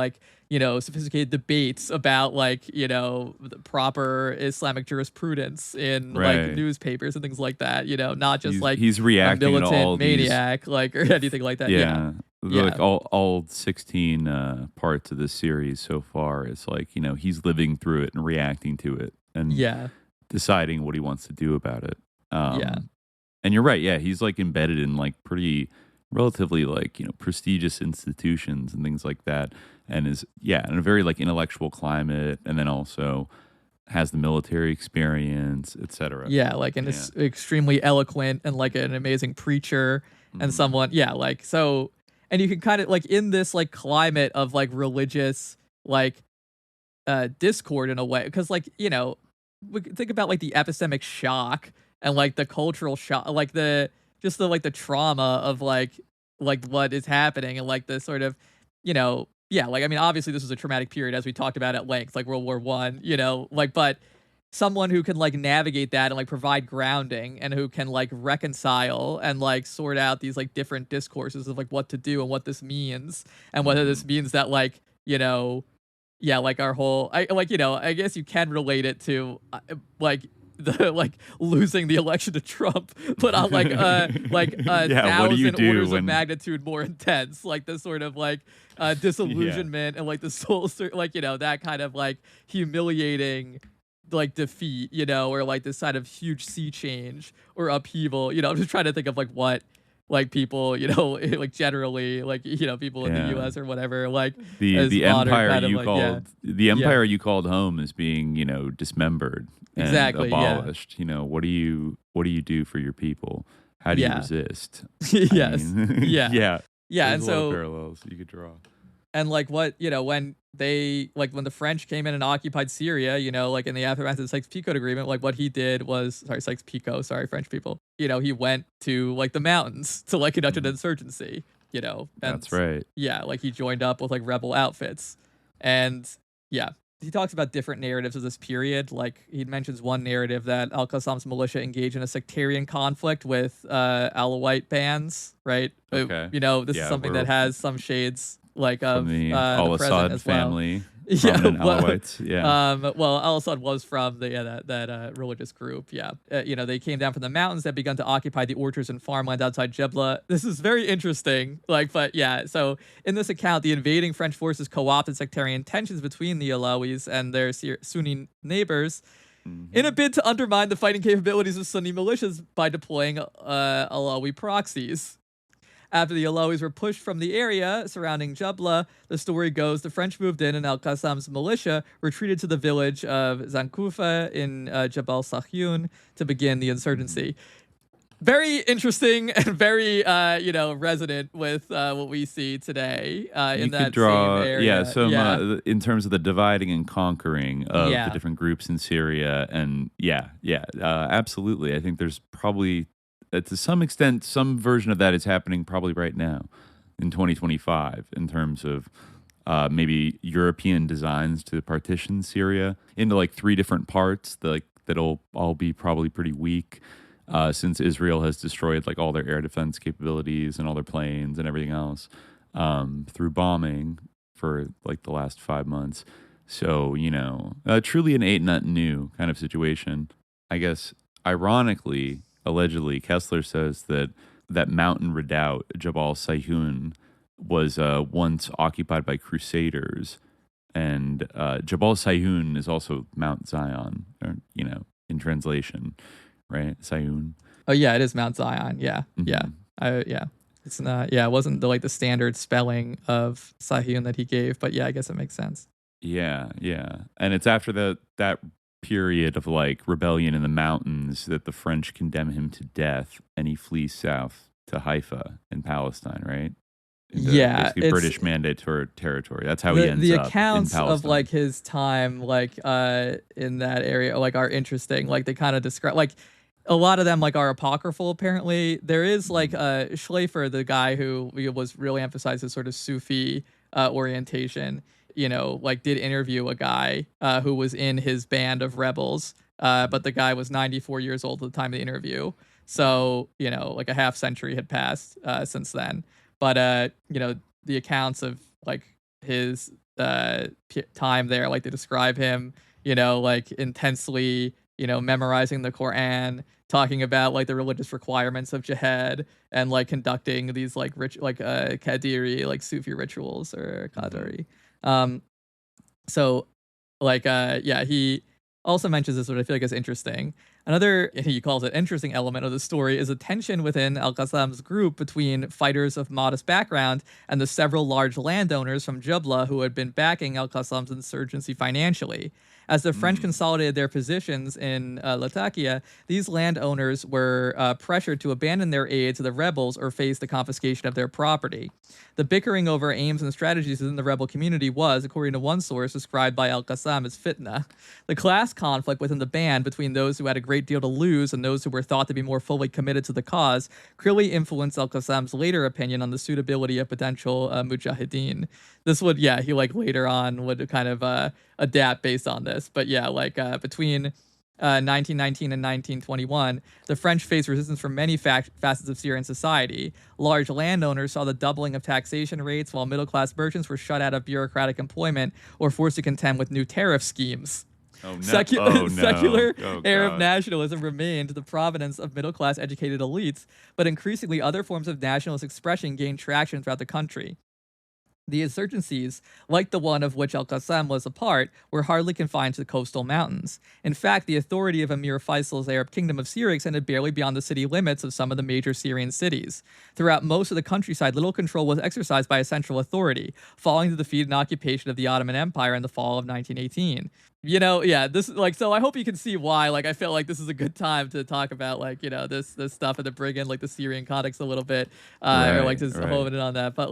sophisticated debates about the proper Islamic jurisprudence in newspapers and things like that, not just he's reacting a militant to all maniac or anything like that. All 16 parts of this series so far is he's living through it and reacting to it and deciding what he wants to do about it. And you're right, he's embedded in pretty relatively prestigious institutions and things like that, and is in a very intellectual climate, and then also has the military experience, etc. Is extremely eloquent and an amazing preacher and someone so. And you can kind of in this climate of religious discord in a way, because we think about the epistemic shock and the cultural shock, the trauma of what is happening, and the sort of obviously this was a traumatic period, as we talked about at length, World War I, but someone who can like navigate that and like provide grounding and who can like reconcile and like sort out these like different discourses of like what to do and what this means and whether this means that like, you know, yeah, like our whole, I like, you know, I guess you can relate it to like the like losing the election to Trump, but on like Yeah, what do you 1,000 do orders of when- magnitude more intense, like the sort of like disillusionment and like the soul, like, you know, that kind of like humiliating like defeat, you know, or like this kind of huge sea change or upheaval. You know, I'm just trying to think of like what like people, you know, like generally like, you know, people in the US or whatever, like as the modern empire kind of, you like, called the empire you called home is being, you know, dismembered and Exactly, yeah. abolished. You know, what do you do for your people? How do you Yeah. resist? Yes. Yeah. Yeah. There's And a lot of so parallels you could draw. and like what, you know, when they like when the French came in and occupied Syria, you know, like in the aftermath of the Sykes-Picot Agreement, like what he did was Sykes-Picot, sorry, French people, you know, he went to like the mountains to like conduct an insurgency, you know. And That's right. yeah, like he joined up with like rebel outfits. And yeah, he talks about different narratives of this period. Like he mentions one narrative that al-Qassam's militia engaged in a sectarian conflict with Alawite bands, right? Okay. You know, this is Yeah, something we're- that has some shades like From of the the al-Assad present as well. family, Yeah, prominent well, Alawites. Yeah. well, al-Assad was from the that religious group. Yeah, you know, they came down from the mountains that begun to occupy the orchards and farmland outside Jebla. This is very interesting. Like, but yeah, so in this account, the invading French forces co-opted sectarian tensions between the Alawis and their Sunni neighbors. In a bid to undermine the fighting capabilities of Sunni militias by deploying Alawi proxies. After the Alawis were pushed from the area surrounding Jabla, the story goes the French moved in and al-Qassam's militia retreated to the village of Zankufa in Jabal Sahyun to begin the insurgency. Very interesting and very, you know, resonant with what we see today in You that could draw, same area. in terms of the dividing and conquering of Yeah. the different groups in Syria, and absolutely. I think there's probably, to some extent, some version of that is happening probably right now in 2025 in terms of maybe European designs to partition Syria into like 3 different parts, that'll all be probably pretty weak. Since Israel has destroyed like all their air defense capabilities and all their planes and everything else through bombing for like the last 5 months. So, you know, truly an 8 nut new kind of situation. I guess, ironically, allegedly, Kessler says that mountain redoubt, Jabal Sayhun, was once occupied by crusaders. And Jabal Sayhun is also Mount Zion, or, you know, in translation. Right, Sayun. Oh yeah, it is Mount Zion. Yeah, Mm-hmm. yeah. It's not. Yeah, it wasn't the like the standard spelling of Sahyun that he gave, but yeah, I guess it makes sense. Yeah, and it's after that period of like rebellion in the mountains that the French condemn him to death, and he flees south to Haifa in Palestine. Right. Into basically British mandate territory. That's how he ends the up accounts in Palestine. of like his time like in that area like are interesting. Like they kind of describe like a lot of them like are apocryphal. Apparently, there is like Schleifer, the guy who was really emphasized his sort of Sufi orientation. You know, like did interview a guy who was in his band of rebels, but the guy was 94 years old at the time of the interview. So you know, like a half century had passed since then. But you know, the accounts of like his time there, like they describe him, you know, like intensely, you know, memorizing the Quran, talking about like the religious requirements of jihad, and like conducting these like Qadiri, like Sufi rituals or Qadari. So like yeah, he also mentions this, what I feel like is interesting. Another, he calls it interesting element of the story, is a tension within al-Qassam's group between fighters of modest background and the several large landowners from Jabla who had been backing al-Qassam's insurgency financially. As the French consolidated their positions in Latakia, these landowners were pressured to abandon their aid to the rebels or face the confiscation of their property. The bickering over aims and strategies within the rebel community was, according to one source, described by al-Qassam as fitna. The class conflict within the band between those who had a great deal to lose and those who were thought to be more fully committed to the cause clearly influenced al-Qassam's later opinion on the suitability of potential mujahideen. This would, yeah, he like later on would kind of adapt based on this. But yeah, like between 1919 and 1921, the French faced resistance from many facets of Syrian society. Large landowners saw the doubling of taxation rates, while middle-class merchants were shut out of bureaucratic employment or forced to contend with new tariff schemes. Oh, no. Secular Oh, Arab God. nationalism remained the provenance of middle-class educated elites, but increasingly other forms of nationalist expression gained traction throughout the country. The insurgencies, like the one of which al-Qassam was a part, were hardly confined to the coastal mountains. In fact, the authority of Emir Faisal's Arab Kingdom of Syria extended barely beyond the city limits of some of the major Syrian cities. Throughout most of the countryside, little control was exercised by a central authority, following the defeat and occupation of the Ottoman Empire in the fall of 1918. So I hope you can see why, I feel like this is a good time to talk about, this stuff and to bring in, the Syrian context a little bit, hone in on that. But,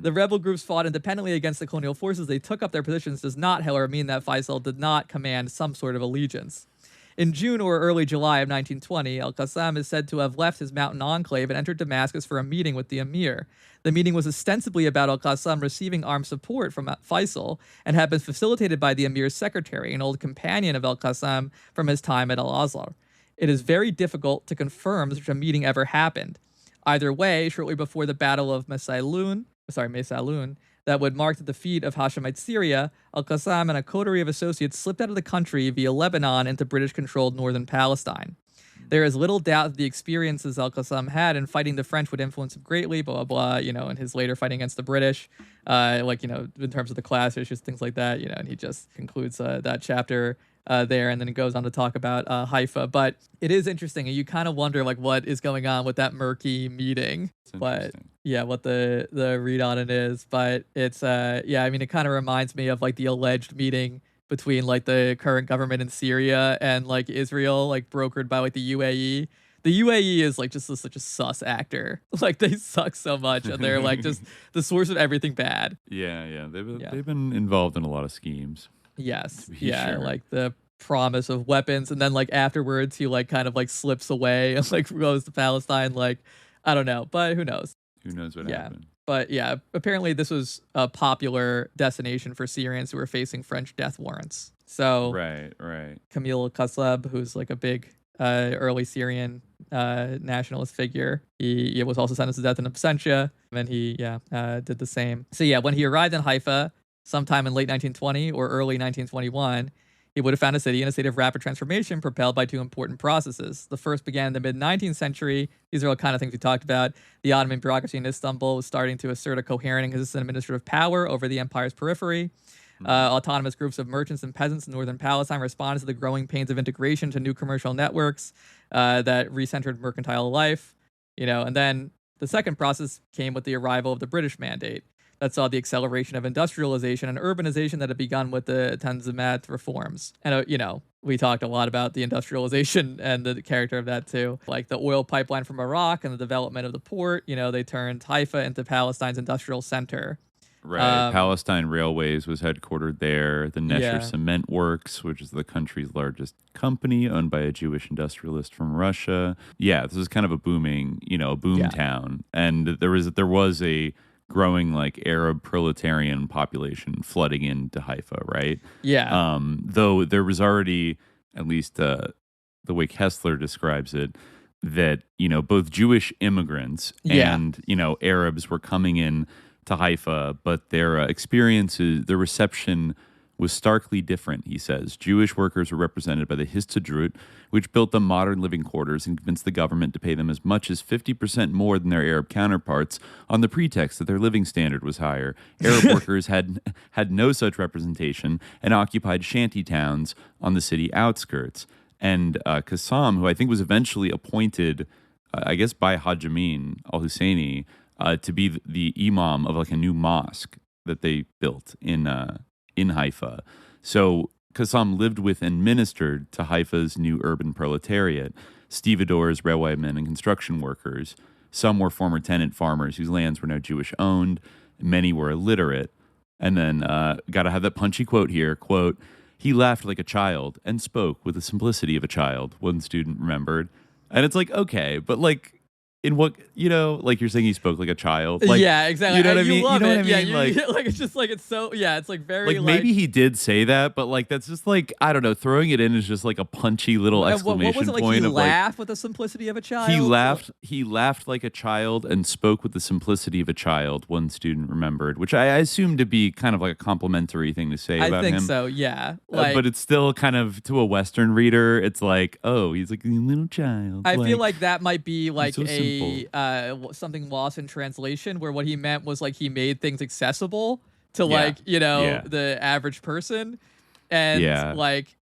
the rebel groups fought independently against the colonial forces. They took up their positions does not, however, mean that Faisal did not command some sort of allegiance. In June or early July of 1920, al-Qassam is said to have left his mountain enclave and entered Damascus for a meeting with the emir. The meeting was ostensibly about al-Qassam receiving armed support from Faisal and had been facilitated by the emir's secretary, an old companion of al-Qassam from his time at Al-Azhar. It is very difficult to confirm such a meeting ever happened. Either way, shortly before the Battle of Maysalun, that would mark the defeat of Hashemite Syria, al-Qassam and a coterie of associates slipped out of the country via Lebanon into British-controlled northern Palestine. There is little doubt that the experiences al-Qassam had in fighting the French would influence him greatly, blah, blah, blah, in his later fighting against the British, in terms of the class issues, things like that, and he just concludes that chapter there, and then it goes on to talk about Haifa. But it is interesting, and you kind of wonder, what is going on with that murky meeting. But what the read on it is. But it's it kind of reminds me of the alleged meeting between the current government in Syria and Israel, brokered by the UAE. The UAE is just such a sus actor. They suck so much, and they're just the source of everything bad. Yeah. They've been involved in a lot of schemes. Yes. Sure. The promise of weapons, and then afterwards he kind of slips away and goes to Palestine. I don't know, but who knows? Who knows what happened? But apparently this was a popular destination for Syrians who were facing French death warrants. So right. Camille Qasleb, who's a big early Syrian nationalist figure, he was also sentenced to death in absentia, and he did the same. So when he arrived in Haifa sometime in late 1920 or early 1921, he would have found a city in a state of rapid transformation propelled by two important processes. The first began in the mid-19th century. These are all kind of things we talked about. The Ottoman bureaucracy in Istanbul was starting to assert a coherent and consistent administrative power over the empire's periphery. Autonomous groups of merchants and peasants in northern Palestine responded to the growing pains of integration to new commercial networks that recentered mercantile life. And then the second process came with the arrival of the British Mandate that saw the acceleration of industrialization and urbanization that had begun with the Tanzimat reforms. And, we talked a lot about the industrialization and the character of that too. The oil pipeline from Iraq and the development of the port, they turned Haifa into Palestine's industrial center. Right. Palestine Railways was headquartered there. The Nesher Cement Works, which is the country's largest company, owned by a Jewish industrialist from Russia. Yeah, this is kind of a booming, a boom town. And there was a growing Arab proletarian population flooding into Haifa, right? Yeah. Though there was already, at least the way Kessler describes it, that, both Jewish immigrants and, Arabs were coming in to Haifa, but their experiences, their reception was starkly different, he says. Jewish workers were represented by the Histadrut, which built them modern living quarters and convinced the government to pay them as much as 50% more than their Arab counterparts on the pretext that their living standard was higher. Arab workers had no such representation and occupied shanty towns on the city outskirts. And Qassam, who I think was eventually appointed, I guess by Haj Amin al-Husseini, to be the imam of a new mosque that they built in Haifa. So Qassam lived with and ministered to Haifa's new urban proletariat, stevedores, railwaymen, and construction workers. Some were former tenant farmers whose lands were now Jewish-owned. Many were illiterate. And then, got to have that punchy quote here, quote, "He laughed like a child and spoke with the simplicity of a child," one student remembered. And it's okay, but in what, like you're saying he spoke like a child. Like, yeah, exactly. You know what I mean? Love you know it. what I mean? Yeah, like it's just like it's so it's like very like maybe he did say that, but like that's just like I don't know. Throwing it in is just like a punchy little exclamation what was it, like point he of laughed with the simplicity of a child. He laughed like a child and spoke with the simplicity of a child. One student remembered, which I assume to be kind of like a complimentary thing to say about him. I think so. Yeah, but it's still kind of to a Western reader. It's like, oh, he's like a little child. I feel like that might be like so something lost in translation, where what he meant was like he made things accessible to the average person, and like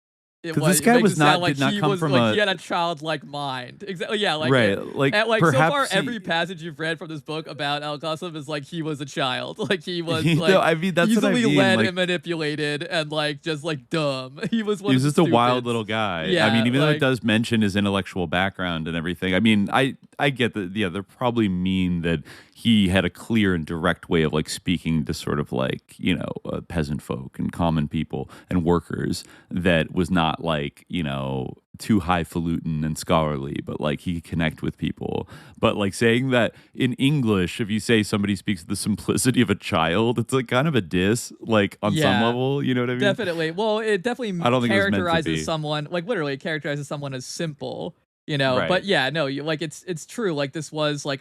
this guy was not like did not he come was from like he had a childlike mind. Exactly. Yeah. Like right. Like so perhaps far, every passage you've read from this book about al-Qassam is like he was a child. Like he was like that's easily what I mean. led like, and manipulated and like just like dumb. He was just a wild little guy. Yeah, I mean, even though it does mention his intellectual background and everything. I mean, I get that. Yeah, they're probably mean that he had a clear and direct way of like speaking to sort of like peasant folk and common people and workers that was not like too highfalutin and scholarly, but like he could connect with people. But like saying that in English, if you say somebody speaks with the simplicity of a child, it's like kind of a diss, like on some level. You know what I mean? Definitely. Well, it definitely I don't think characterizes someone like literally it characterizes someone as simple. Right. But yeah, no, like it's true. Like this was like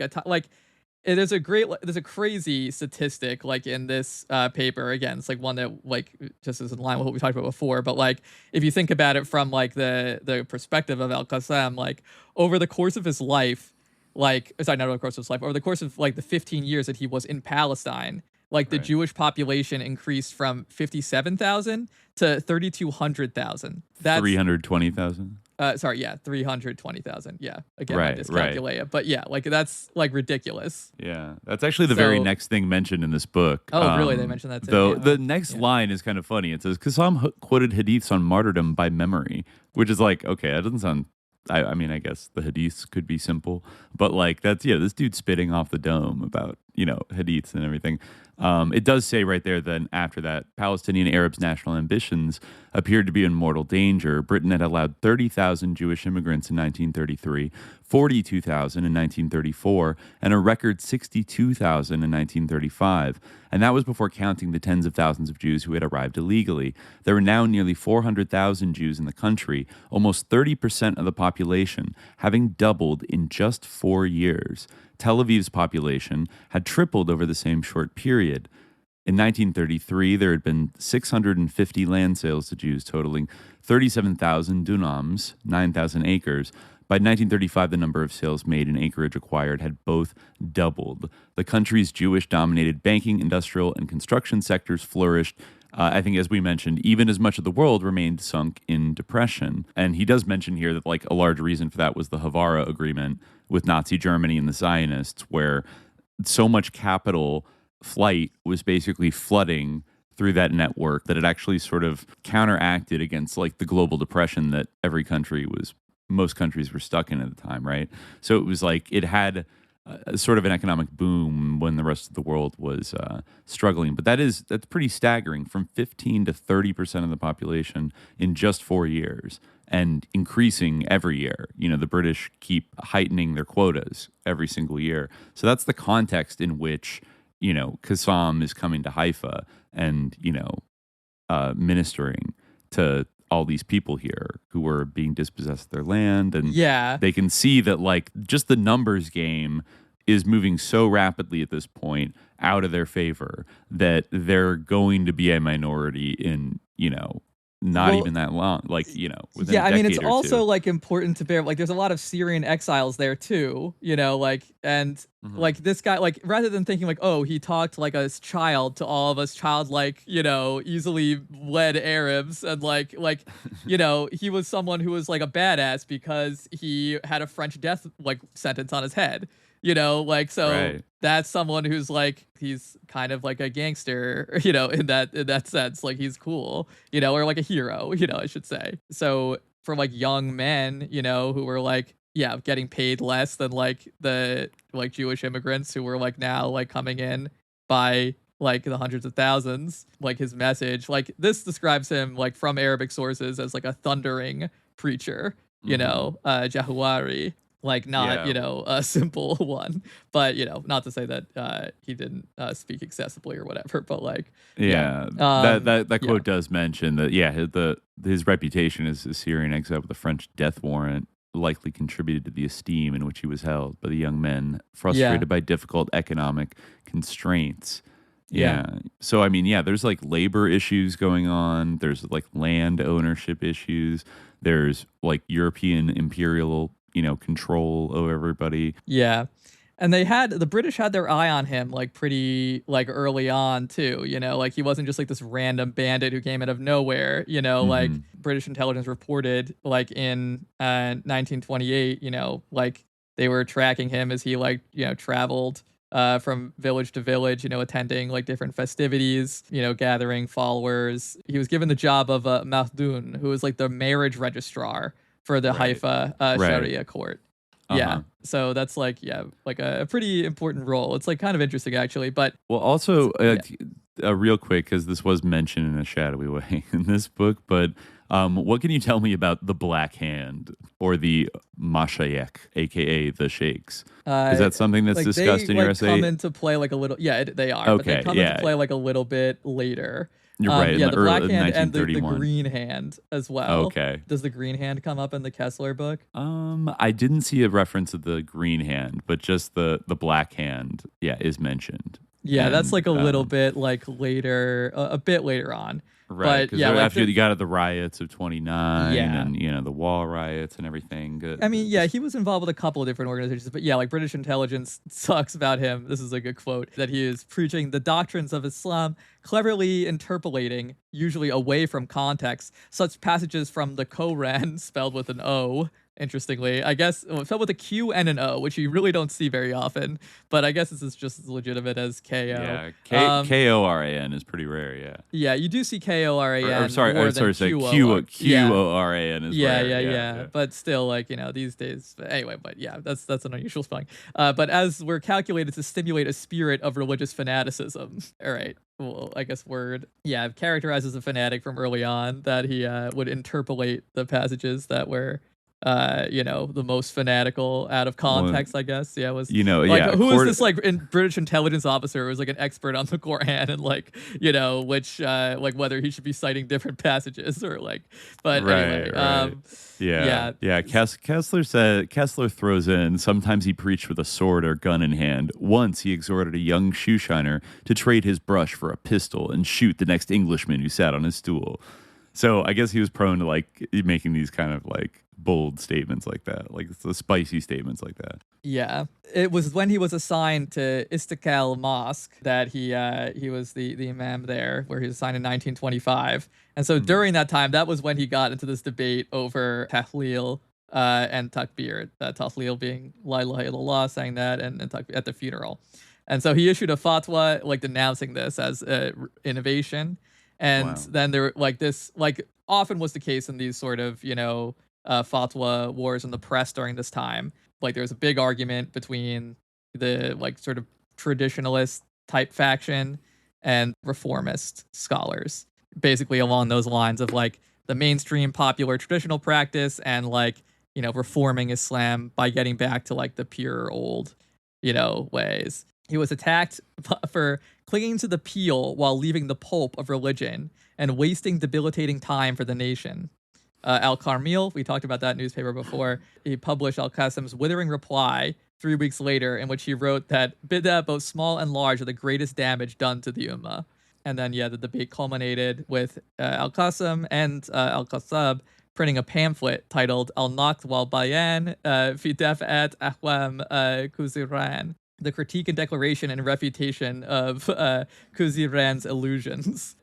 there's a crazy statistic like in this paper. Again, it's like one that like just is in line with what we talked about before. But like if you think about it from like the perspective of al-Qassam, like over the course of his life, like sorry, not over the course of his life, over the course of like the 15 years that he was in Palestine, like the Jewish population increased from 57,000 to 3,200,000. That's 320,000. 320,000. Yeah. Again, I miscalculate it. But yeah, like that's like ridiculous. Yeah. That's actually the very next thing mentioned in this book. Oh, really? They mentioned that too. Though the next line is kind of funny. It says, Qassam quoted hadiths on martyrdom by memory, which is like, okay, that doesn't sound. I mean, I guess the hadiths could be simple, but like that's this dude's spitting off the dome about hadiths and everything. It does say right there then after that, Palestinian Arabs' national ambitions appeared to be in mortal danger. Britain had allowed 30,000 Jewish immigrants in 1933, 42,000 in 1934, and a record 62,000 in 1935. And that was before counting the tens of thousands of Jews who had arrived illegally. There were now nearly 400,000 Jews in the country, almost 30% of the population, having doubled in just 4 years. Tel Aviv's population had tripled over the same short period. In 1933, there had been 650 land sales to Jews, totaling 37,000 dunams, 9,000 acres. By 1935, the number of sales made and acreage acquired had both doubled. The country's Jewish-dominated banking, industrial, and construction sectors flourished. I think, as we mentioned, even as much of the world remained sunk in depression. And he does mention here that like a large reason for that was the Havara Agreement with Nazi Germany and the Zionists, where so much capital flight was basically flooding through that network that it actually sort of counteracted against like the global depression that most countries were stuck in at the time, right? So it was like it had sort of an economic boom when the rest of the world was struggling. But that's pretty staggering, from 15 to 30% of the population in just 4 years, and increasing every year. The British keep heightening their quotas every single year. So that's the context in which, Qassam is coming to Haifa and, ministering to all these people here who were being dispossessed of their land. And they can see that like just the numbers game is moving so rapidly at this point out of their favor that they're going to be a minority in, not even that long, like, within a I mean, it's decade or also two. like important to bear, like there's a lot of Syrian exiles there too, like, and like this guy, like rather than thinking like, oh, he talked like a child to all of us childlike, easily led Arabs, and like, he was someone who was like a badass because he had a French death like sentence on his head. That's someone who's like, he's kind of like a gangster, in that sense, like he's cool, or like a hero, I should say. So for like young men, who were like, getting paid less than like the like Jewish immigrants who were like now like coming in by like the hundreds of thousands, like his message, like this describes him like from Arabic sources as like a thundering preacher, Jahwari. like not, Yeah. a simple one. But, not to say that he didn't speak excessively or whatever, but like, Yeah, that quote does mention that. Yeah, his reputation as a Syrian exile with a French death warrant likely contributed to the esteem in which he was held by the young men frustrated by difficult economic constraints. Yeah. So I mean, there's like labor issues going on. There's like land ownership issues. There's like European imperial, control over everybody. Yeah. And the British had their eye on him like pretty like early on too, like he wasn't just like this random bandit who came out of nowhere, like British intelligence reported like in 1928, like they were tracking him as he like, traveled from village to village, attending like different festivities, gathering followers. He was given the job of Mahdoun, who was like the marriage registrar for the Haifa Sharia court. Yeah. So that's like a pretty important role. It's like kind of interesting actually, but well, also real quick, because this was mentioned in a shadowy way in this book, but what can you tell me about the Black Hand or the Mashayekh, aka the Sheikhs? Is that something that's like discussed in your essay? They come into play like a little, they are. Okay, but they come into play like a little bit later. You're right. Yeah, the Black Hand 1931. and the Green Hand as well. Okay. Does the Green Hand come up in the Kessler book? I didn't see a reference to the Green Hand, but just the Black Hand, is mentioned. Yeah, and that's like a little bit like later, a bit later on. Right, because like after you got the riots of 29 Yeah. and the wall riots and everything. I mean, he was involved with a couple of different organizations, but like British intelligence talks about him. This is like a quote that he is preaching the doctrines of Islam, cleverly interpolating, usually away from context, such passages from the Koran, spelled with an O. Interestingly, I guess spelled with a Q and an O, which you really don't see very often. But I guess this is just as legitimate as KO. Yeah, K-O-R-A-N is pretty rare. Yeah. Yeah, you do see K-O-R-A-N. Sorry, Q-O-R-A-N is rare. Yeah. But still, like these days. But anyway, but that's an unusual spelling. But as we're calculated to stimulate a spirit of religious fanaticism. All right. Well, I guess word. Yeah, characterized as a fanatic from early on, that he would interpolate the passages that were the most fanatical out of context, I guess. Yeah, was who was this like British intelligence officer who was like an expert on the Quran and like which like whether he should be citing different passages or like, but anyway, Kessler throws in, sometimes he preached with a sword or gun in hand. Once he exhorted a young shoeshiner to trade his brush for a pistol and shoot the next Englishman who sat on his stool. So I guess he was prone to like making these kind of like bold statements like that, like the spicy statements like that. Yeah, it was when he was assigned to Istiqlal Mosque that he was the imam there, where he was assigned in 1925. And so during that time, that was when he got into this debate over tahleel and takbir. Tahleel being la ilaha illallah, saying that, and takbir at the funeral. And so he issued a fatwa like denouncing this as innovation. And then there like this like often was the case in these sort of fatwa wars in the press during this time. Like there was a big argument between the like sort of traditionalist type faction and reformist scholars, basically along those lines of like the mainstream popular traditional practice and like reforming Islam by getting back to like the pure old ways. He was attacked for clinging to the peel while leaving the pulp of religion and wasting debilitating time for the nation. Al-Qarmil, we talked about that newspaper before, he published al-Qassam's withering reply 3 weeks later, in which he wrote that bid'ah, both small and large, are the greatest damage done to the ummah. And then, the debate culminated with al-Qassam and al-Qassam printing a pamphlet titled Al-Naqd wal-Bayan fi daf'at ahwam Kuziran, the critique and declaration and refutation of Kuziran's illusions.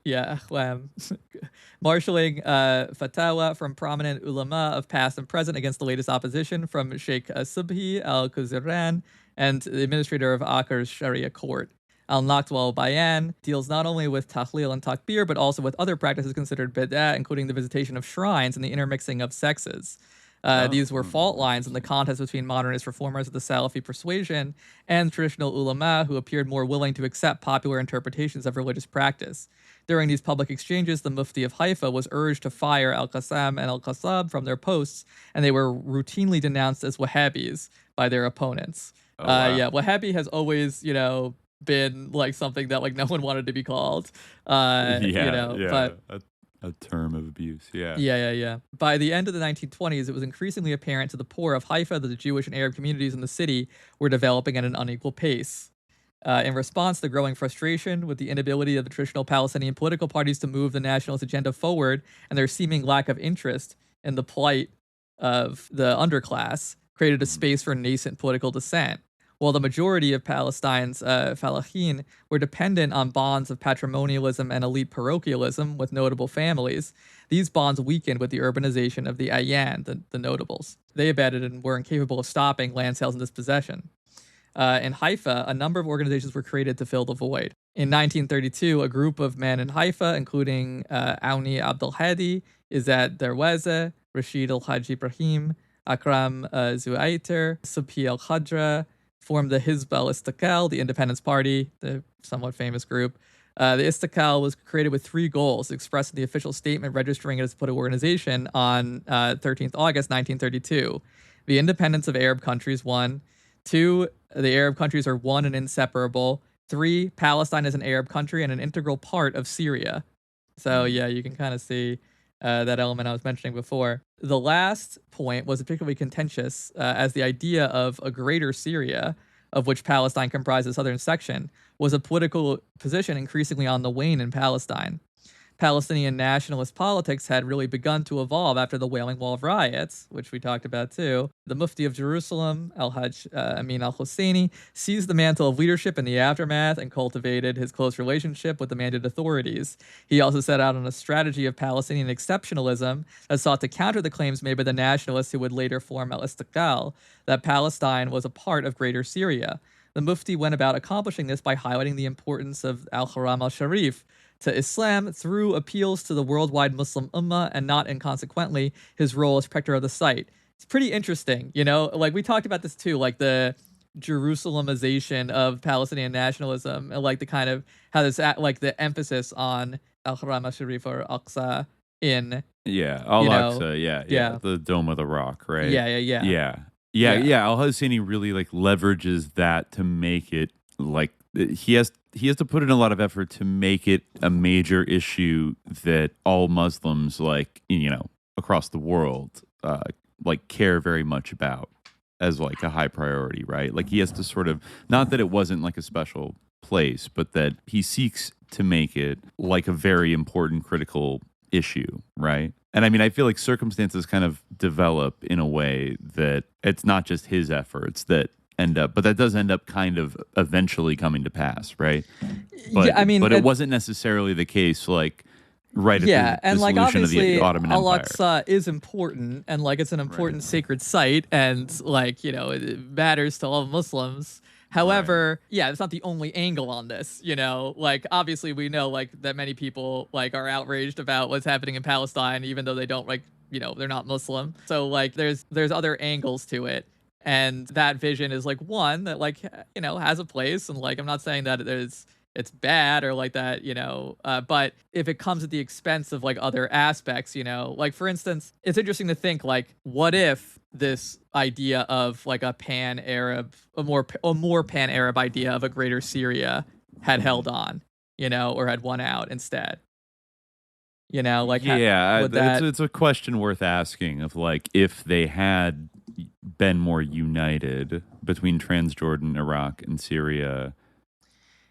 Marshalling fatwa from prominent ulama of past and present against the latest opposition from Sheikh Subhi al-Kuziran and the administrator of Akhar's Sharia court. Al-Naqd wal-Bayan deals not only with tahleel and takbir, but also with other practices considered bid'ah, including the visitation of shrines and the intermixing of sexes. These were fault lines in the contest between modernist reformers of the Salafi persuasion and traditional ulama who appeared more willing to accept popular interpretations of religious practice. During these public exchanges, the Mufti of Haifa was urged to fire al-Qassam and al-Qassam from their posts, and they were routinely denounced as Wahhabis by their opponents. Wahhabi has always, been like something that like no one wanted to be called. But a term of abuse. Yeah. By the end of the 1920s, it was increasingly apparent to the poor of Haifa that the Jewish and Arab communities in the city were developing at an unequal pace. In response to the growing frustration with the inability of the traditional Palestinian political parties to move the nationalist agenda forward and their seeming lack of interest in the plight of the underclass, created a space for nascent political dissent. While the majority of Palestine's Falaheen were dependent on bonds of patrimonialism and elite parochialism with notable families, these bonds weakened with the urbanization of the Ayyan, the notables. They abetted and were incapable of stopping land sales and dispossession. In Haifa, a number of organizations were created to fill the void. In 1932, a group of men in Haifa, including Auni Abdul Hadi, Izzat Darwaza, Rashid al-Hajj Ibrahim, Akram Zuaiter, Subhi al-Khadra, formed the Hizb al-Istiqlal, the Independence Party, the somewhat famous group. The Istiqlal was created with three goals, expressed in the official statement registering it as a political organization on 13th August 1932. The independence of Arab countries, 1. 2, the Arab countries are one and inseparable. 3, Palestine is an Arab country and an integral part of Syria. So yeah, you can kind of see that element I was mentioning before. The last point was particularly contentious as the idea of a greater Syria, of which Palestine comprised the southern section, was a political position increasingly on the wane in Palestine. Palestinian nationalist politics had really begun to evolve after the Wailing Wall of riots, which we talked about too. The Mufti of Jerusalem, Al-Hajj Amin al-Husseini, seized the mantle of leadership in the aftermath and cultivated his close relationship with the mandated authorities. He also set out on a strategy of Palestinian exceptionalism that sought to counter the claims made by the nationalists who would later form al-Istiqlal, that Palestine was a part of Greater Syria. The Mufti went about accomplishing this by highlighting the importance of Al-Haram al-Sharif to Islam through appeals to the worldwide Muslim Ummah and not inconsequently his role as protector of the site. It's pretty interesting, like we talked about this too, like the Jerusalemization of Palestinian nationalism and like the kind of how this like the emphasis on Al-Haram al-Sharif or Aqsa in Al-Aqsa, the Dome of the Rock, right? Yeah. Al-Husseini really like leverages that to make it like he has to put in a lot of effort to make it a major issue that all Muslims across the world care very much about as like a high priority, right? Like he has to sort of, not that it wasn't like a special place, but that he seeks to make it like a very important critical issue, right? And I mean, I feel like circumstances kind of develop in a way that it's not just his efforts that but that does end up kind of eventually coming to pass, right? But, but it wasn't necessarily the case, like right at the dissolution of the Ottoman Empire. Al-Aqsa is important, and like it's an important sacred site, and like it matters to all Muslims. However, it's not the only angle on this. Like obviously we know like that many people like are outraged about what's happening in Palestine, even though they don't they're not Muslim. So like there's other angles to it. And that vision is like one that like, has a place. And like, I'm not saying that it's bad or like that, but if it comes at the expense of like other aspects, like for instance, it's interesting to think like, what if this idea of like a pan-Arab, a more pan-Arab idea of a greater Syria had held on, or had won out instead? It's a question worth asking of like, if they had been more united between Transjordan, Iraq, and Syria,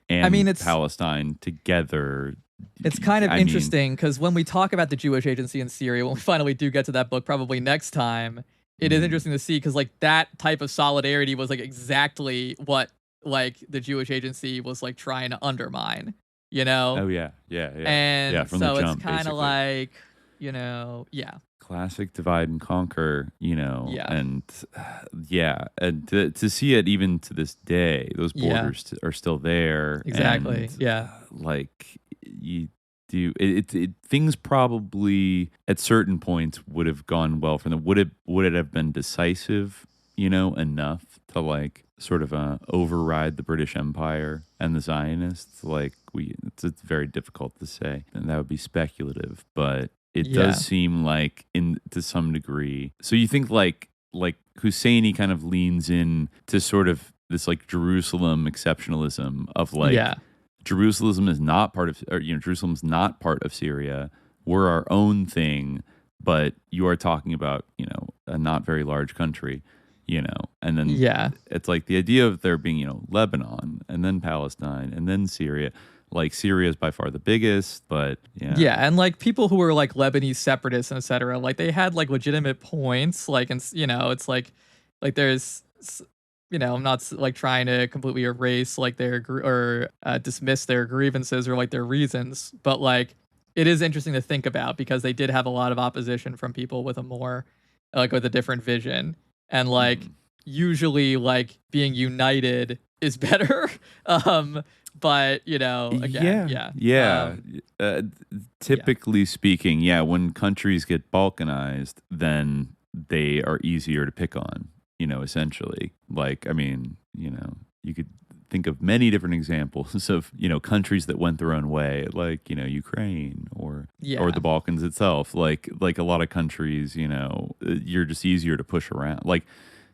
and Palestine together. It's kind of interesting because when we talk about the Jewish agency in Syria, when we finally do get to that book, probably next time, it is interesting to see because like that type of solidarity was like exactly what like the Jewish agency was like trying to undermine, Oh yeah. And from so the jump, it's kind of like, classic divide and conquer, and to see it even to this day, those borders are still there. Exactly. And, like things probably at certain points would have gone well for them. Would it have been decisive, enough to like sort of override the British Empire and the Zionists? Like it's very difficult to say, and that would be speculative. But it does seem like to some degree. So you think like Husseini kind of leans in to sort of this like Jerusalem exceptionalism of like. Yeah. Jerusalem is not part of, Jerusalem's not part of Syria. We're our own thing, but you are talking about, a not very large country, and then it's like the idea of there being, Lebanon and then Palestine and then Syria. Like Syria is by far the biggest, but yeah, and like people who were like Lebanese separatists and etc. Like they had like legitimate points, like and it's like there's. I'm not like trying to completely erase like their or dismiss their grievances or like their reasons, but like it is interesting to think about because they did have a lot of opposition from people with a more like with a different vision, and like usually like being united is better. But again, typically speaking, when countries get balkanized, then they are easier to pick on. Essentially, like, I mean, you could think of many different examples of, countries that went their own way, like, Ukraine or the Balkans itself. Like a lot of countries, you're just easier to push around. Like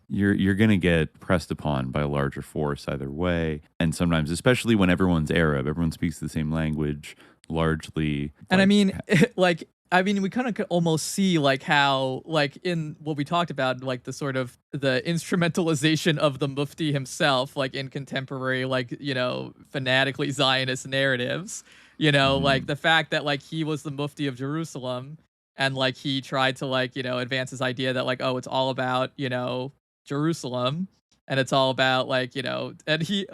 you're going to get pressed upon by a larger force either way. And sometimes, especially when everyone's Arab, everyone speaks the same language largely. And we kind of could almost see like how like in what we talked about, like the sort of the instrumentalization of the Mufti himself, like in contemporary, like, fanatically Zionist narratives, like the fact that like he was the Mufti of Jerusalem and like he tried to like, advance his idea that like, oh, it's all about, Jerusalem. And it's all about like, and he,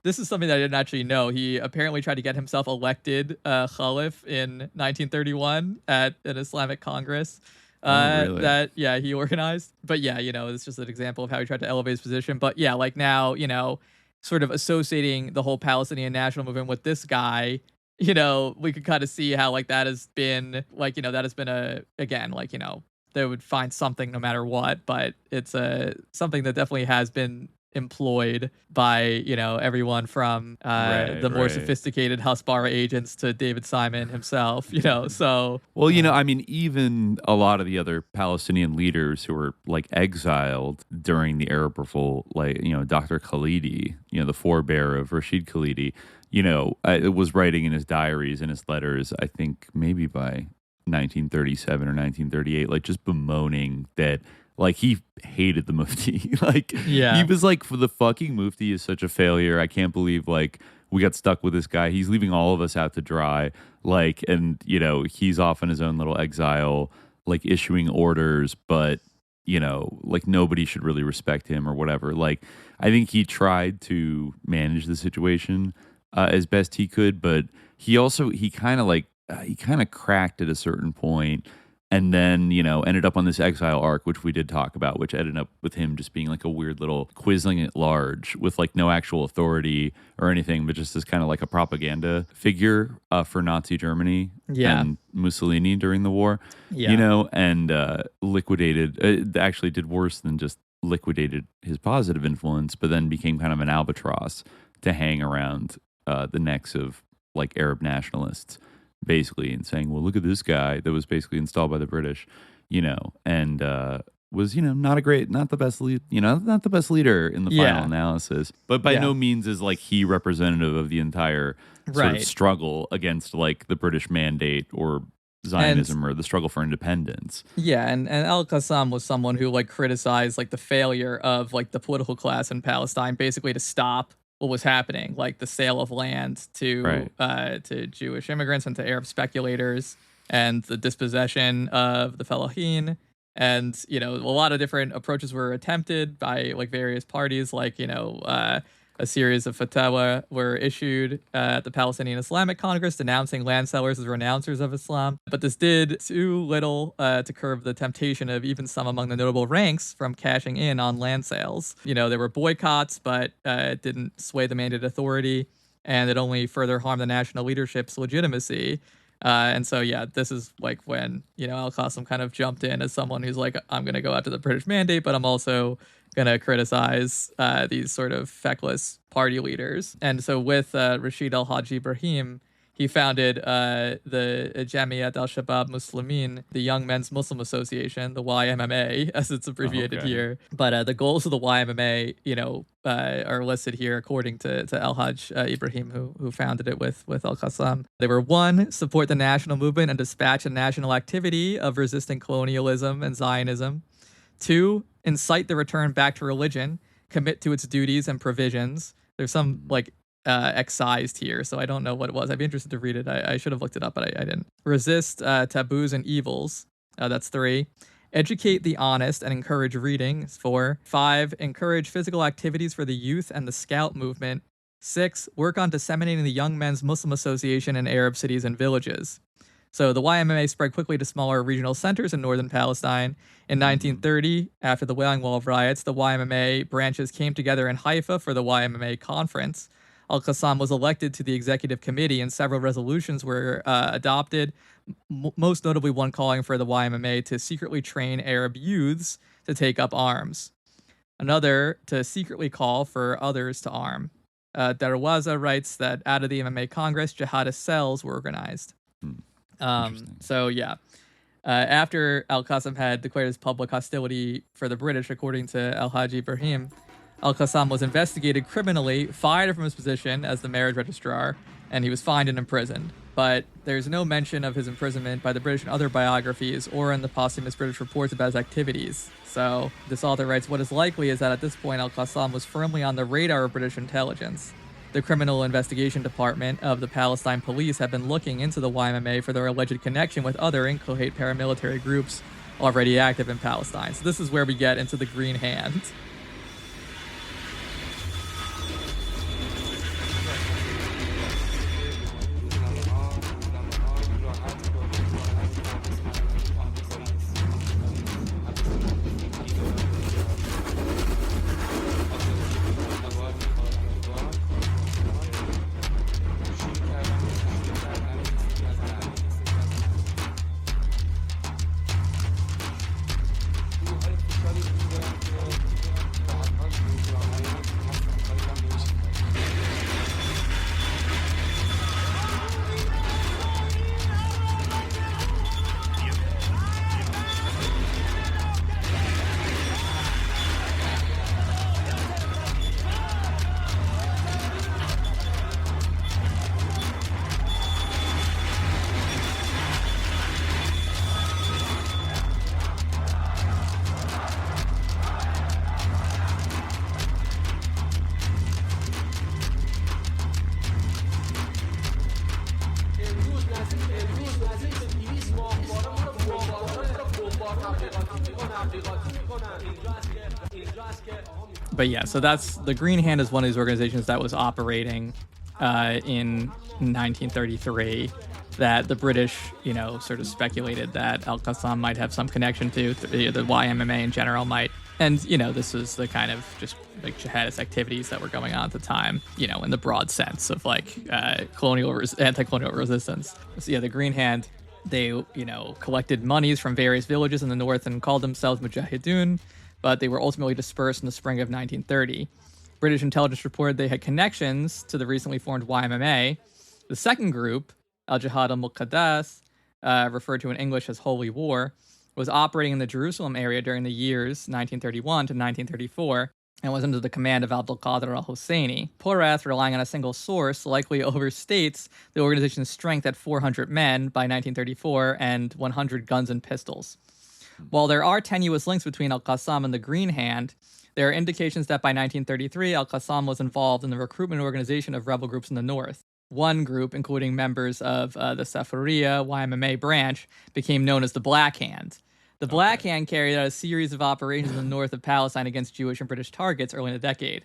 this is something that I didn't actually know. He apparently tried to get himself elected Khalif in 1931 at an Islamic Congress really? that, he organized. But it's just an example of how he tried to elevate his position. But like now, sort of associating the whole Palestinian national movement with this guy, we could kind of see how like that has been like, that has been they would find something no matter what, but it's something that definitely has been employed by everyone from the more sophisticated Hasbara agents to David Simon himself. So I mean, even a lot of the other Palestinian leaders who were like exiled during the Arab Revolt, like Dr. Khalidi, the forebear of Rashid Khalidi, it was writing in his diaries and his letters, I think maybe by 1937 or 1938, like just bemoaning that like he hated the Mufti. He was like, for the fucking Mufti is such a failure. I can't believe like we got stuck with this guy. He's leaving all of us out to dry. Like, and he's off in his own little exile, like issuing orders, but like nobody should really respect him or whatever. Like, I think he tried to manage the situation as best he could, but he kind of cracked at a certain point and then, ended up on this exile arc, which we did talk about, which ended up with him just being like a weird little quisling at large with like no actual authority or anything, but just as kind of like a propaganda figure for Nazi Germany and Mussolini during the war, and liquidated, actually did worse than just liquidated his positive influence, but then became kind of an albatross to hang around the necks of like Arab nationalists, basically, and saying, well, look at this guy that was basically installed by the British, and was, not the best lead, not the best leader in the final analysis, but by no means is like he representative of the entire sort of struggle against like the British mandate or Zionism or the struggle for independence. Yeah, and al-Qassam was someone who like criticized like the failure of like the political class in Palestine basically to stop what was happening, like the sale of land to Jewish immigrants and to Arab speculators, and the dispossession of the Fellaheen. And, a lot of different approaches were attempted by like various parties, like, a series of fatwa were issued at the Palestinian Islamic Congress denouncing land sellers as renouncers of Islam. But this did too little to curb the temptation of even some among the notable ranks from cashing in on land sales. There were boycotts, but it didn't sway the mandated authority, and it only further harmed the national leadership's legitimacy. And so, yeah, this is like when, al-Qassam kind of jumped in as someone who's like, I'm going to go after the British mandate, but I'm also going to criticize these sort of feckless party leaders. And so with Rashid al-Hajj Ibrahim, he founded the Jamiat al-Shabab Muslimin, the Young Men's Muslim Association, the YMMA, as it's abbreviated here. But the goals of the YMMA, are listed here according to al-Hajj Ibrahim, who founded it with al-Qassam. They were 1, support the national movement and dispatch a national activity of resisting colonialism and Zionism. 2, incite the return back to religion, commit to its duties and provisions. There's some excised here, so I don't know what it was. I'd be interested to read it. I should have looked it up, but I didn't. Resist taboos and evils. That's 3. Educate the honest and encourage reading. Is 4. 5. Encourage physical activities for the youth and the scout movement. 6. Work on disseminating the Young Men's Muslim Association in Arab cities and villages. So the YMMA spread quickly to smaller regional centers in northern Palestine. In 1930, after the Wailing Wall riots, the YMMA branches came together in Haifa for the YMMA conference. Al-Qassam was elected to the executive committee, and several resolutions were adopted, most notably one calling for the YMMA to secretly train Arab youths to take up arms. Another to secretly call for others to arm. Darwaza writes that out of the MMA Congress, jihadist cells were organized. After al-Qassam had declared his public hostility for the British, according to al-Hajj Ibrahim, al-Qassam was investigated criminally, fired from his position as the marriage registrar, and he was fined and imprisoned. But there's no mention of his imprisonment by the British in other biographies or in the posthumous British reports about his activities. So this author writes, what is likely is that at this point al-Qassam was firmly on the radar of British intelligence. The Criminal Investigation Department of the Palestine Police have been looking into the YMMA for their alleged connection with other inchoate paramilitary groups already active in Palestine. So this is where we get into the Green Hand. But yeah, so that's the Green Hand is one of these organizations that was operating in 1933 that the British, sort of speculated that al-Qassam might have some connection to, the YMMA in general might. And, this was the kind of just like jihadist activities that were going on at the time, in the broad sense of like anti-colonial resistance. So yeah, the Green Hand, they, collected monies from various villages in the north and called themselves Mujahideen, but they were ultimately dispersed in the spring of 1930. British intelligence reported they had connections to the recently formed YMMA. The second group, Al-Jihad al-Muqaddas, referred to in English as Holy War, was operating in the Jerusalem area during the years 1931 to 1934 and was under the command of Abdul Qadir al-Husseini. Porath, relying on a single source, likely overstates the organization's strength at 400 men by 1934 and 100 guns and pistols. While there are tenuous links between al-Qassam and the Green Hand, there are indications that by 1933, al-Qassam was involved in the recruitment organization of rebel groups in the north. One group, including members of the Safariya YMMA branch, became known as the Black Hand. The Black Hand carried out a series of operations in the north of Palestine against Jewish and British targets early in the decade.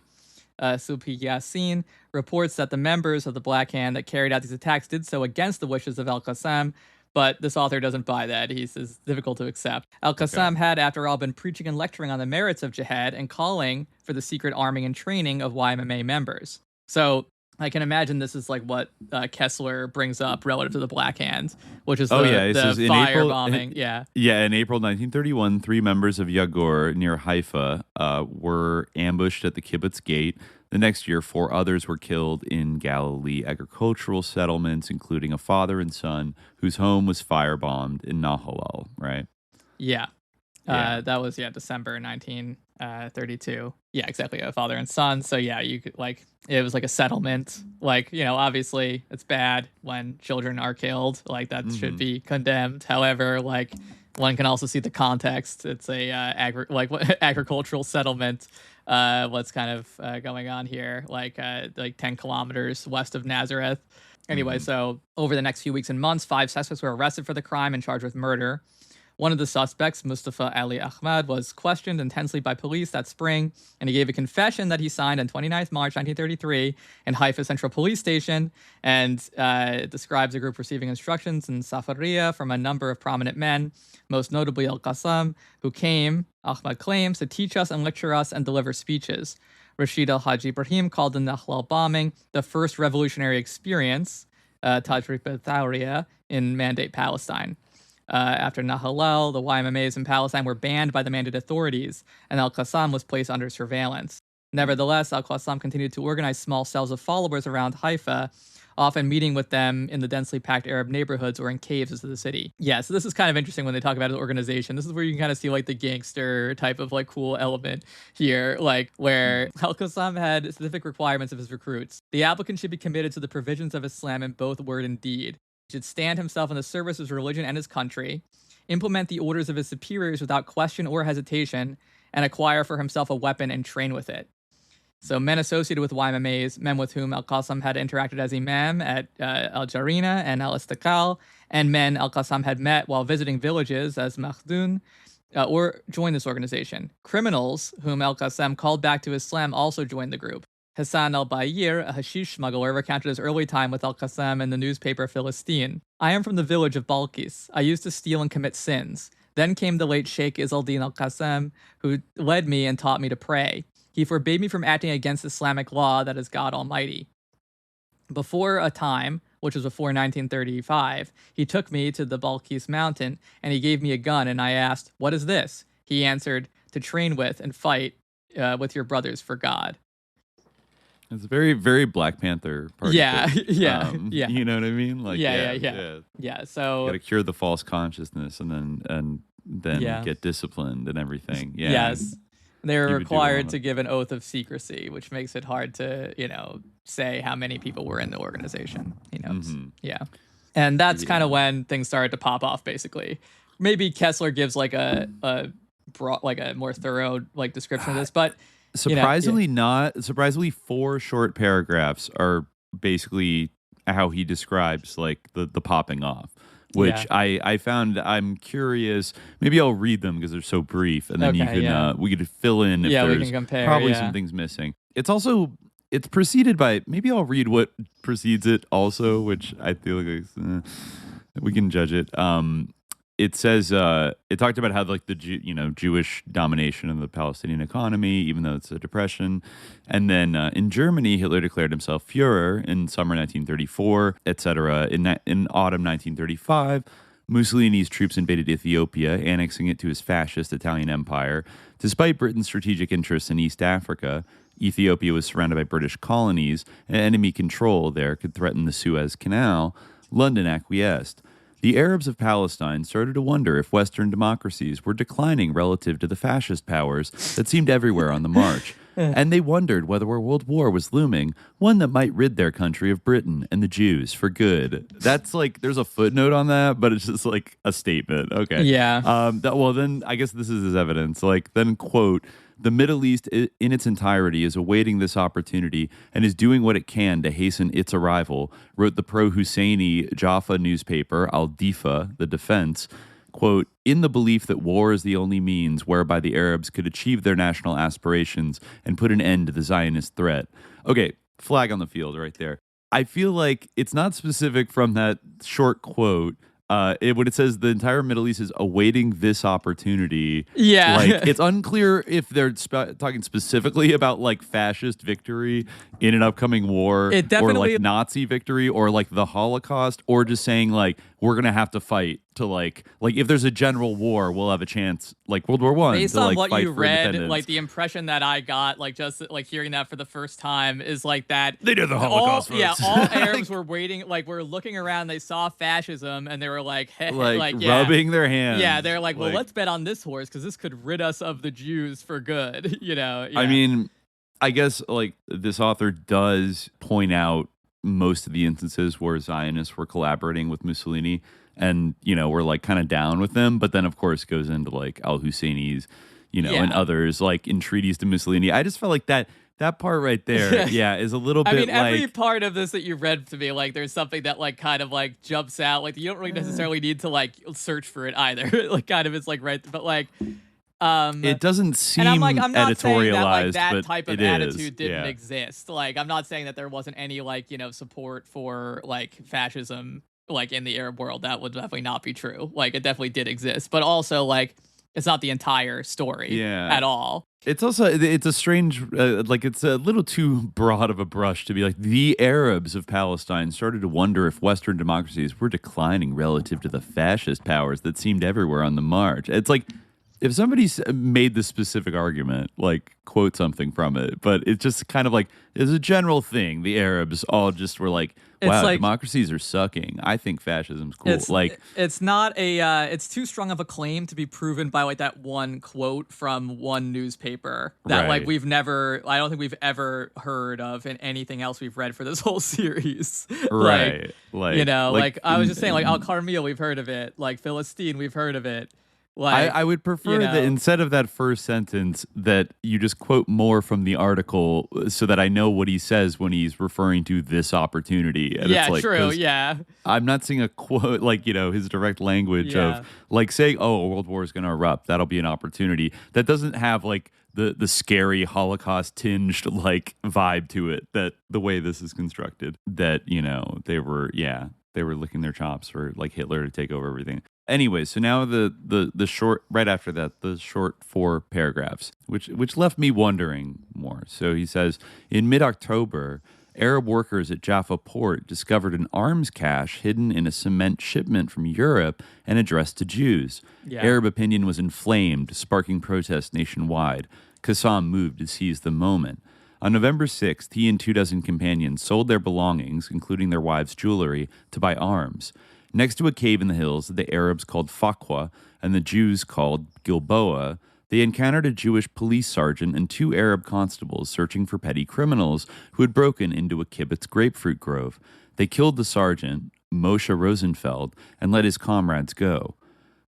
Subhi Yassin reports that the members of the Black Hand that carried out these attacks did so against the wishes of al-Qassam, but this author doesn't buy that. He says it's difficult to accept. Al-Qassam had, after all, been preaching and lecturing on the merits of jihad and calling for the secret arming and training of YMMA members. So I can imagine this is like what Kessler brings up relative to the Black Hand, which is It the says in fire bombing. Yeah, in April 1931, 3 members of Yagor near Haifa were ambushed at the kibbutz gate. The next year, 4 others were killed in Galilee agricultural settlements, including a father and son whose home was firebombed in Nahalal, right? Yeah. That was December 1932. Yeah, exactly. A father and son. So yeah, you could it was like a settlement. Obviously it's bad when children are killed. That should be condemned. However, one can also see the context. It's a agricultural settlement. What's kind of going on here? 10 kilometers west of Nazareth. Anyway, so over the next few weeks and months, 5 suspects were arrested for the crime and charged with murder. One of the suspects, Mustafa Ali Ahmad, was questioned intensely by police that spring, and he gave a confession that he signed on 29th March 1933 in Haifa Central Police Station, and it describes a group receiving instructions in Safaria from a number of prominent men, most notably al-Qassam, who came, Ahmad claims, to teach us and lecture us and deliver speeches. Rashid al-Haji Ibrahim called the Nahlal bombing the first revolutionary experience, Tajrib al-Thawriya, in Mandate Palestine. After Nahalal, the YMMAs in Palestine were banned by the Mandate authorities, and al-Qassam was placed under surveillance. Nevertheless, al-Qassam continued to organize small cells of followers around Haifa, often meeting with them in the densely packed Arab neighborhoods or in caves of the city. Yeah, so this is kind of interesting when they talk about his organization. This is where you can kind of see the gangster type of cool element here, where al-Qassam had specific requirements of his recruits. The applicant should be committed to the provisions of Islam in both word and deed. Should stand himself in the service of his religion and his country, implement the orders of his superiors without question or hesitation, and acquire for himself a weapon and train with it. So men associated with YMMAs, men with whom al-Qassam had interacted as imam at Al-Jarina and Al-Istiqlal, and men al-Qassam had met while visiting villages as Makhdun, or joined this organization. Criminals whom al-Qassam called back to Islam also joined the group. Hassan al-Bayir, a hashish smuggler, recounted his early time with al-Qassam in the newspaper Philistine. I am from the village of Balkis. I used to steal and commit sins. Then came the late Sheikh Izzeldin al-Qassam, who led me and taught me to pray. He forbade me from acting against Islamic law, that is God Almighty. Before a time, which was before 1935, he took me to the Balkis mountain, and he gave me a gun, and I asked, "What is this?" He answered, "To train with and fight with your brothers for God." It's very, very Black Panther part. Yeah. You know what I mean? Yeah. So got to cure the false consciousness and then get disciplined and everything. Yeah. Yes. They were required to give an oath of secrecy, which makes it hard to, say how many people were in the organization. Yeah. And that's kind of when things started to pop off, basically. Maybe Kessler gives a more thorough description of this, but surprisingly 4 short paragraphs are basically how he describes the popping off, which I found. I'm curious. Maybe I'll read them because they're so brief, and then we could fill in if there's probably some things missing. It's preceded by, maybe I'll read what precedes it also, which I feel like we can judge it. It says it talked about how the Jewish domination of the Palestinian economy, even though it's a depression, and then in Germany Hitler declared himself Führer in summer 1934, etc. In autumn 1935, Mussolini's troops invaded Ethiopia, annexing it to his fascist Italian empire. Despite Britain's strategic interests in East Africa, Ethiopia was surrounded by British colonies, and enemy control there could threaten the Suez Canal. London acquiesced. The Arabs of Palestine started to wonder if Western democracies were declining relative to the fascist powers that seemed everywhere on the march. And they wondered whether a world war was looming, one that might rid their country of Britain and the Jews for good. That's there's a footnote on that, but it's just a statement. Okay. Yeah. Then I guess this is his evidence. Then, quote, "The Middle East in its entirety is awaiting this opportunity and is doing what it can to hasten its arrival," wrote the pro-Husseini Jaffa newspaper, Al-Difa, The Defense, quote, "in the belief that war is the only means whereby the Arabs could achieve their national aspirations and put an end to the Zionist threat." Okay, flag on the field right there. I feel like it's not specific from that short quote, When it says the entire Middle East is awaiting this opportunity, Yeah. like it's unclear if they're talking specifically about like fascist victory in an upcoming war, It definitely- or like Nazi victory, or like the Holocaust, or just saying like we're gonna have to fight to like if there's a general war, we'll have a chance, like World War I. Based to, on like, what fight you for read, independence. like the impression that I got, like just like hearing that for the first time is like that They did the Holocaust all, yeah, first. all Arabs were waiting, like were looking around, they saw fascism, and they were like, hey, like yeah. rubbing their hands. Yeah, they're like, well, Like- let's bet on this horse because this could rid us of the Jews for good. You know, I yeah. mean, I guess like this author does point out most of the instances where Zionists were collaborating with Mussolini and, were like kind of down with them. But then, of course, goes into like al-Husseini's, and others like entreaties to Mussolini. I just felt like that part right there, is a little bit I mean, every like. part of this that you read to me, like, there's something that, like, kind of, like, jumps out. Like, you don't really necessarily need to, like, search for it either. Like, kind of, it's, like, right. But, like, It doesn't seem and I'm not saying that, like, editorialized, that but type of it attitude is. didn't Yeah. exist. Like, I'm not saying that there wasn't any, like, support for, like, fascism, like, in the Arab world. That would definitely not be true. Like, it definitely did exist. But also, like, it's not the entire story at all. It's also, it's a strange, it's a little too broad of a brush to be like, the Arabs of Palestine started to wonder if Western democracies were declining relative to the fascist powers that seemed everywhere on the march. It's like, if somebody made this specific argument, like, quote something from it, but it's just kind of like, it's a general thing. The Arabs all just were like, wow, like, democracies are sucking. I think fascism's cool. It's not a, it's too strong of a claim to be proven by, like, that one quote from one newspaper that, like, I don't think we've ever heard of in anything else we've read for this whole series. Right. I was just saying, like, Al-Qarmil, we've heard of it. Like, Philistine, we've heard of it. Like, I would prefer that instead of that first sentence that you just quote more from the article so that I know what he says when he's referring to this opportunity. And yeah, it's like, true, yeah. I'm not seeing a quote, like, his direct language of, like, saying, oh, a world war is going to erupt. That'll be an opportunity. That doesn't have, like, the scary Holocaust-tinged, like, vibe to it, that the way this is constructed, that, they were licking their chops for, like, Hitler to take over everything. Anyway, so now the short, right after that, the short 4 paragraphs, which left me wondering more. So he says, in mid-October, Arab workers at Jaffa port discovered an arms cache hidden in a cement shipment from Europe and addressed to Jews. Yeah. Arab opinion was inflamed, sparking protests nationwide. Qassam moved to seize the moment. On November 6th, he and 24 companions sold their belongings, including their wives' jewelry, to buy arms. Next to a cave in the hills that the Arabs called Fakwa and the Jews called Gilboa, they encountered a Jewish police sergeant and 2 Arab constables searching for petty criminals who had broken into a kibbutz grapefruit grove. They killed the sergeant, Moshe Rosenfeld, and let his comrades go.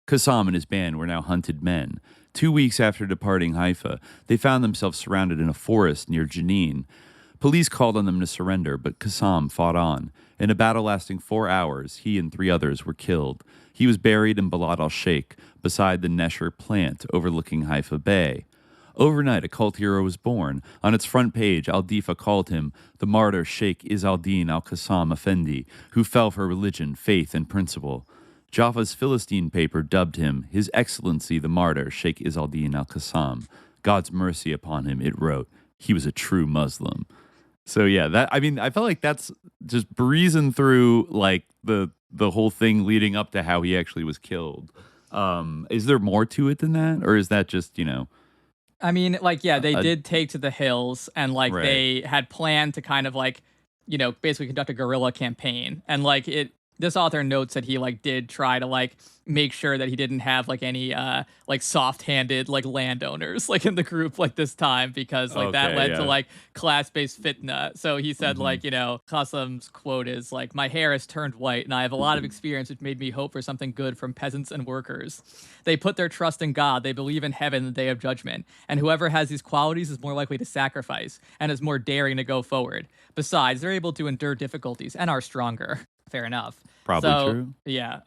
Qassam and his band were now hunted men. 2 weeks after departing Haifa, they found themselves surrounded in a forest near Jenin. Police called on them to surrender, but Qassam fought on. In a battle lasting 4 hours, he and 3 others were killed. He was buried in Balad al-Sheikh, beside the Nesher plant overlooking Haifa Bay. Overnight, a cult hero was born. On its front page, Al-Difa called him the martyr Sheikh Izz-al-Din al-Qassam Effendi, who fell for religion, faith, and principle. Jaffa's Philistine paper dubbed him His Excellency the martyr Sheikh Izz-al-Din al-Qassam. God's mercy upon him, it wrote. He was a true Muslim. So yeah, I felt like that's just breezing through like the whole thing leading up to how he actually was killed. Is there more to it than that, or is that just I mean, like, yeah, they did take to the hills, and like they had planned to kind of like, basically conduct a guerrilla campaign, and like this author notes that he like did try to like make sure that he didn't have like any like soft-handed like landowners like in the group like this time, because like that led to like class-based fitna. So he said like, Qassem's quote is like, my hair has turned white and I have a lot of experience which made me hope for something good from peasants and workers. They put their trust in God, they believe in heaven, the day of judgment, and whoever has these qualities is more likely to sacrifice and is more daring to go forward. Besides, they're able to endure difficulties and are stronger. Fair enough. Probably true. Yeah,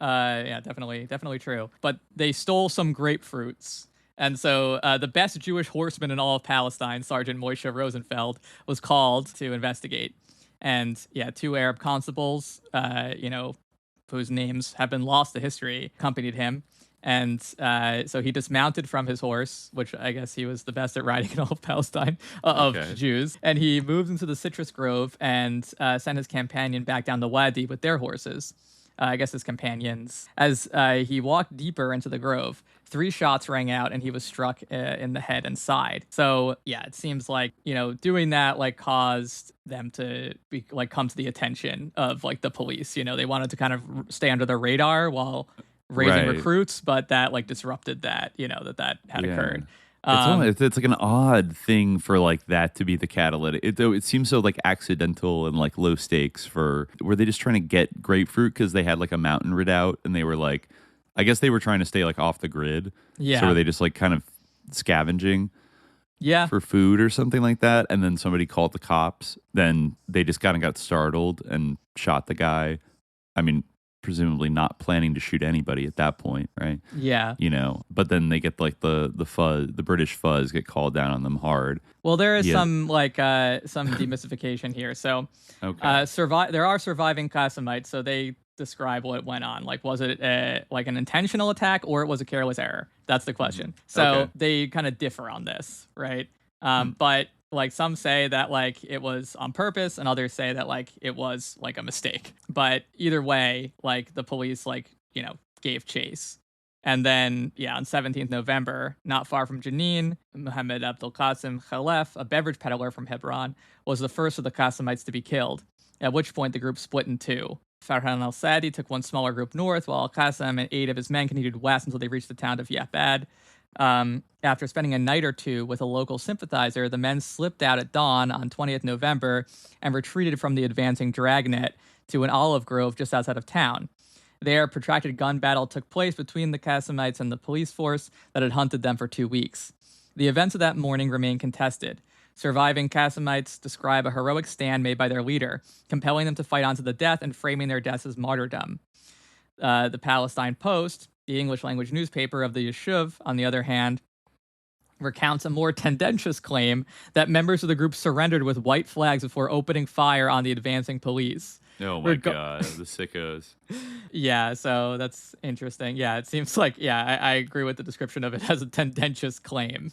definitely true. But they stole some grapefruits. And so the best Jewish horseman in all of Palestine, Sergeant Moshe Rosenfeld, was called to investigate. And yeah, 2 Arab constables, whose names have been lost to history, accompanied him. And so he dismounted from his horse, which I guess he was the best at riding in all of Palestine of Jews. And he moved into the citrus grove and sent his companion back down the wadi with their horses. I guess his companions. As he walked deeper into the grove, 3 shots rang out and he was struck in the head and side. So yeah, it seems like, doing that like caused them to be like come to the attention of like the police. They wanted to kind of stay under the radar while raising recruits, but that like disrupted that, that had occurred. It's like an odd thing for like that to be the catalytic. It seems so like accidental and like low stakes. Were they just trying to get grapefruit because they had like a mountain redoubt and they were like, I guess they were trying to stay like off the grid. Yeah. So were they just like kind of scavenging? Yeah. For food or something like that, and then somebody called the cops. Then they just kind of got startled and shot the guy. I mean, presumably not planning to shoot anybody at that point, right? Yeah. But then they get like the British fuzz get called down on them hard. Well, there is some demystification here. So there are surviving Qassamites, so they describe what went on. Like, was it like an intentional attack or it was a careless error? That's the question. So they kind of differ on this, right? But like some say that like it was on purpose and others say that like it was like a mistake. But either way, like the police like, gave chase. And then, on 17th November, not far from Jenin, Muhammad al-Qassam Khalef, a beverage peddler from Hebron, was the first of the Qassamites to be killed, at which point the group split in 2. Farhan al-Sadi took one smaller group north, while al-Qassam and 8 of his men continued west until they reached the town of Yabad. After spending a night or two with a local sympathizer, the men slipped out at dawn on 20th November and retreated from the advancing dragnet to an olive grove just outside of town. There, a protracted gun battle took place between the Qassamites and the police force that had hunted them for 2 weeks. The events of that morning remain contested. Surviving Qassamites describe a heroic stand made by their leader, compelling them to fight on to the death and framing their deaths as martyrdom. The Palestine Post, the English-language newspaper of the Yishuv, on the other hand, recounts a more tendentious claim that members of the group surrendered with white flags before opening fire on the advancing police. Oh my God, the sickos. Yeah, so that's interesting. Yeah, it seems like, I agree with the description of it as a tendentious claim.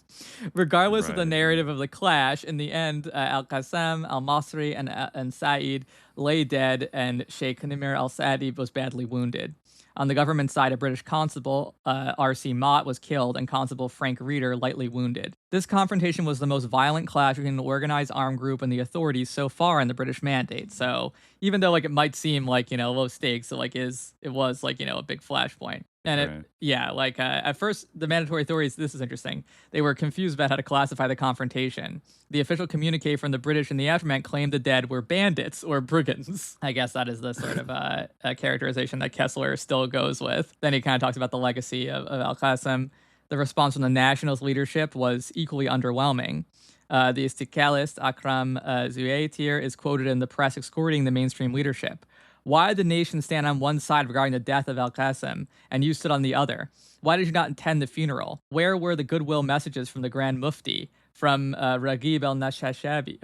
Regardless of the narrative of the clash, in the end, al-Qassam, al-Masri, and Sa'id lay dead, and Sheikh Nimir al-Sadi was badly wounded. On the government side, a British constable, R.C. Mott, was killed, and Constable Frank Reeder lightly wounded. This confrontation was the most violent clash between the organized armed group and the authorities so far in the British Mandate. So even though like it might seem like low stakes, it was like a big flashpoint. And at first, the mandatory authorities, this is interesting, they were confused about how to classify the confrontation. The official communique from the British in the aftermath claimed the dead were bandits or brigands. I guess that is the sort of a characterization that Kessler still goes with. Then he kind of talks about the legacy of al-Qassam. The response from the nationalist leadership was equally underwhelming. The Istiqlalist Akram Zuaytir is quoted in the press excoriating the mainstream leadership. Why did the nation stand on one side regarding the death of al-Qassam, and you stood on the other? Why did you not attend the funeral? Where were the goodwill messages from the Grand Mufti, from Raghib al-Nashashibi?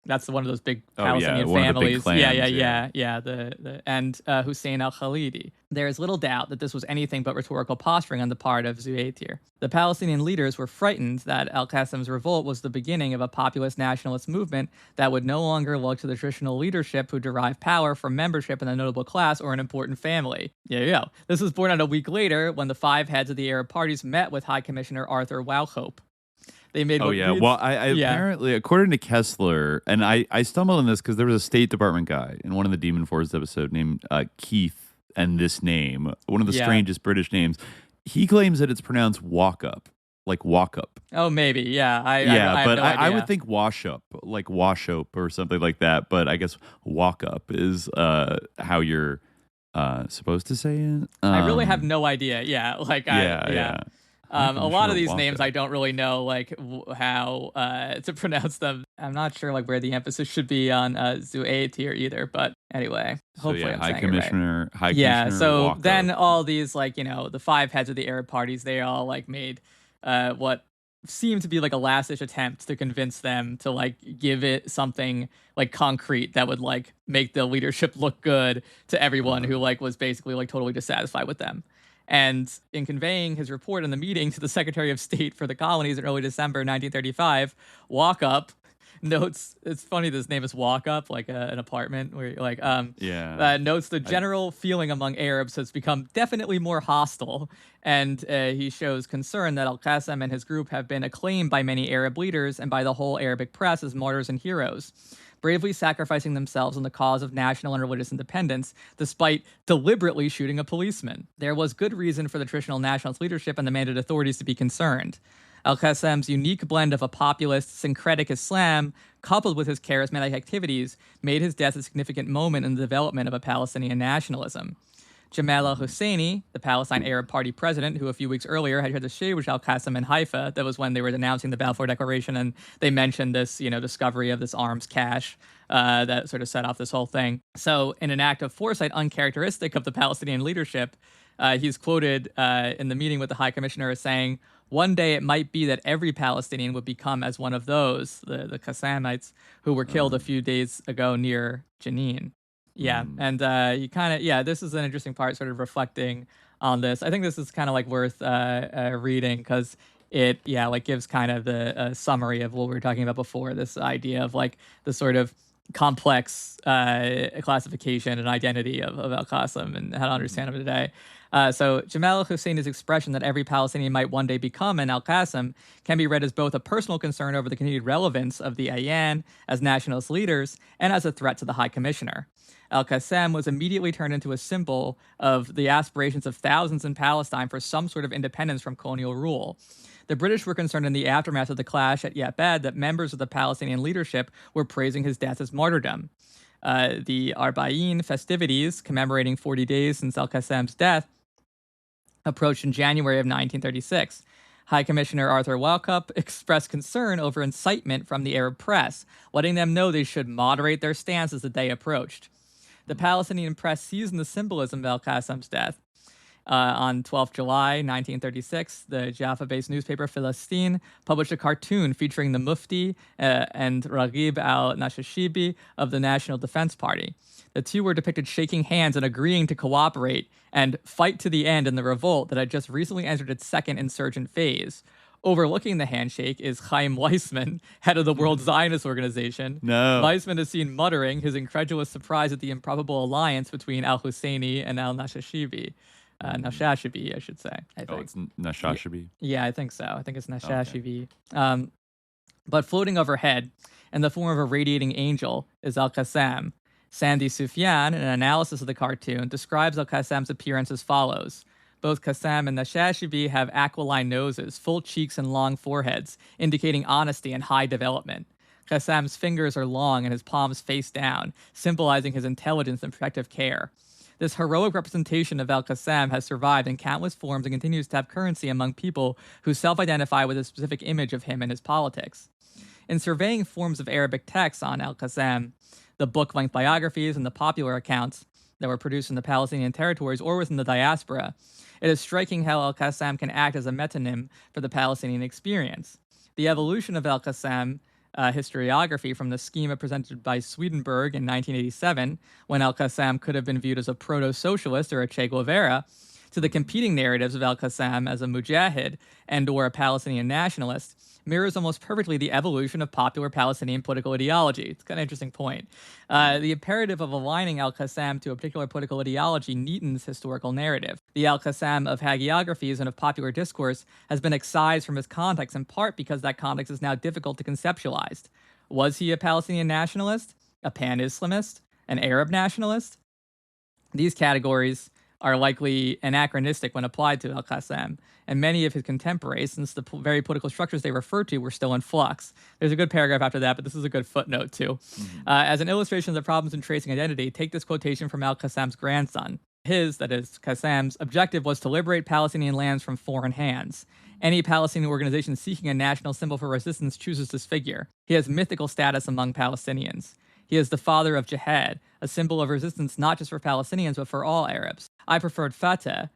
That's one of those big Palestinian families. And Hussein al-Khalidi. There is little doubt that this was anything but rhetorical posturing on the part of Zuaytir. The Palestinian leaders were frightened that al-Qassam's revolt was the beginning of a populist nationalist movement that would no longer look to the traditional leadership who derived power from membership in a notable class or an important family. This was born out a week later when the 5 heads of the Arab parties met with High Commissioner Arthur Wauchope. They made apparently, according to Kessler, and I stumbled on this because there was a State Department guy in one of the Demon Force episode named Keith, and this name, one of the strangest British names, he claims that it's pronounced walk up, like walk up. Oh, maybe, I would think wash up, like wash up or something like that. But I guess walk up is how you're supposed to say it. I really have no idea. A lot of these names I don't really know how to pronounce them. I'm not sure where the emphasis should be on Zuaytir either, but anyway, hopefully I'm saying Commissioner, it right. So then all these the 5 heads of the Arab parties, they all made what seemed to be like a last-ditch attempt to convince them to like give it something like concrete that would like make the leadership look good to everyone who like was basically like totally dissatisfied with them. And in conveying his report in the meeting to the Secretary of State for the Colonies in early December 1935, Walkup notes, it's funny this name is Walkup, like an apartment where like notes the general feeling among Arabs has become definitely more hostile, and he shows concern that al-Qassam and his group have been acclaimed by many Arab leaders and by the whole Arabic press as martyrs and heroes, bravely sacrificing themselves in the cause of national and religious independence, despite deliberately shooting a policeman. There was good reason for the traditional nationalist leadership and the mandated authorities to be concerned. Al-Qassam's unique blend of a populist, syncretic Islam, coupled with his charismatic activities, made his death a significant moment in the development of a Palestinian nationalism. Jamal al-Husseini, the Palestine Arab Party president, who a few weeks earlier had tried to shade al-Qassam in Haifa, that was when they were announcing the Balfour Declaration, and they mentioned this, discovery of this arms cache that sort of set off this whole thing. So, in an act of foresight uncharacteristic of the Palestinian leadership, he's quoted in the meeting with the High Commissioner as saying, "One day it might be that every Palestinian would become as one of those, the Qassamites, who were killed a few days ago near Jenin." Yeah, and you kind of, this is an interesting part, sort of reflecting on this. I think this is kind of like worth reading because it, gives kind of the summary of what we were talking about before, this idea of like the sort of complex classification and identity of al-Qassam and how to understand him today. So Jamal al-Husseini's expression that every Palestinian might one day become an al-Qassam can be read as both a personal concern over the continued relevance of the Ayyan as nationalist leaders and as a threat to the High Commissioner. Al-Qassam was immediately turned into a symbol of the aspirations of thousands in Palestine for some sort of independence from colonial rule. The British were concerned in the aftermath of the clash at Yabad that members of the Palestinian leadership were praising his death as martyrdom. The Arba'in festivities, commemorating 40 days since al-Qassam's death, approached in January of 1936. High Commissioner Arthur Walkup expressed concern over incitement from the Arab press, letting them know they should moderate their stance as the day approached. The Palestinian press seized the symbolism of al-Qassam's death. On 12 July 1936, the Jaffa-based newspaper Palestine published a cartoon featuring the Mufti and Raghib al-Nashashibi of the National Defense Party. The two were depicted shaking hands and agreeing to cooperate and fight to the end in the revolt that had just recently entered its second insurgent phase. Overlooking the handshake is Chaim Weizmann, head of the World Zionist Organization. No. Weizmann is seen muttering his incredulous surprise at the improbable alliance between al-Husseini and al-Nashashibi. Nashashibi, I should say. I think. It's Nashashibi? Yeah, I think so. I think it's Nashashibi. Okay. But floating overhead, in the form of a radiating angel, is al-Qassam. Sandy Sufyan, in an analysis of the cartoon, describes al-Qassam's appearance as follows. Both Qassam and Nashashibi have aquiline noses, full cheeks, and long foreheads, indicating honesty and high development. Qassam's fingers are long and his palms face down, symbolizing his intelligence and protective care. This heroic representation of al-Qassam has survived in countless forms and continues to have currency among people who self-identify with a specific image of him and his politics. In surveying forms of Arabic texts on al-Qassam, the book-length biographies and the popular accounts that were produced in the Palestinian territories or within the diaspora, it is striking how al-Qassam can act as a metonym for the Palestinian experience. The evolution of al-Qassam historiography from the schema presented by Swedenborg in 1987, when al-Qassam could have been viewed as a proto-socialist or a Che Guevara, to the competing narratives of al-Qassam as a mujahid and or a Palestinian nationalist, mirrors almost perfectly the evolution of popular Palestinian political ideology. It's kind of an interesting point. The imperative of aligning al-Qassam to a particular political ideology neatens historical narrative. The al-Qassam of hagiographies and of popular discourse has been excised from his context in part because that context is now difficult to conceptualize. Was he a Palestinian nationalist, a pan-Islamist, an Arab nationalist? These categories are likely anachronistic when applied to al-Qassam, and many of his contemporaries, since the very political structures they refer to were still in flux. There's a good paragraph after that, but this is a good footnote too. As an illustration of the problems in tracing identity, take this quotation from al-Qassam's grandson. His, that is, Qassam's, objective was to liberate Palestinian lands from foreign hands. Any Palestinian organization seeking a national symbol for resistance chooses this figure. He has mythical status among Palestinians. He is the father of jihad, a symbol of resistance not just for Palestinians, but for all Arabs. I preferred Fatah,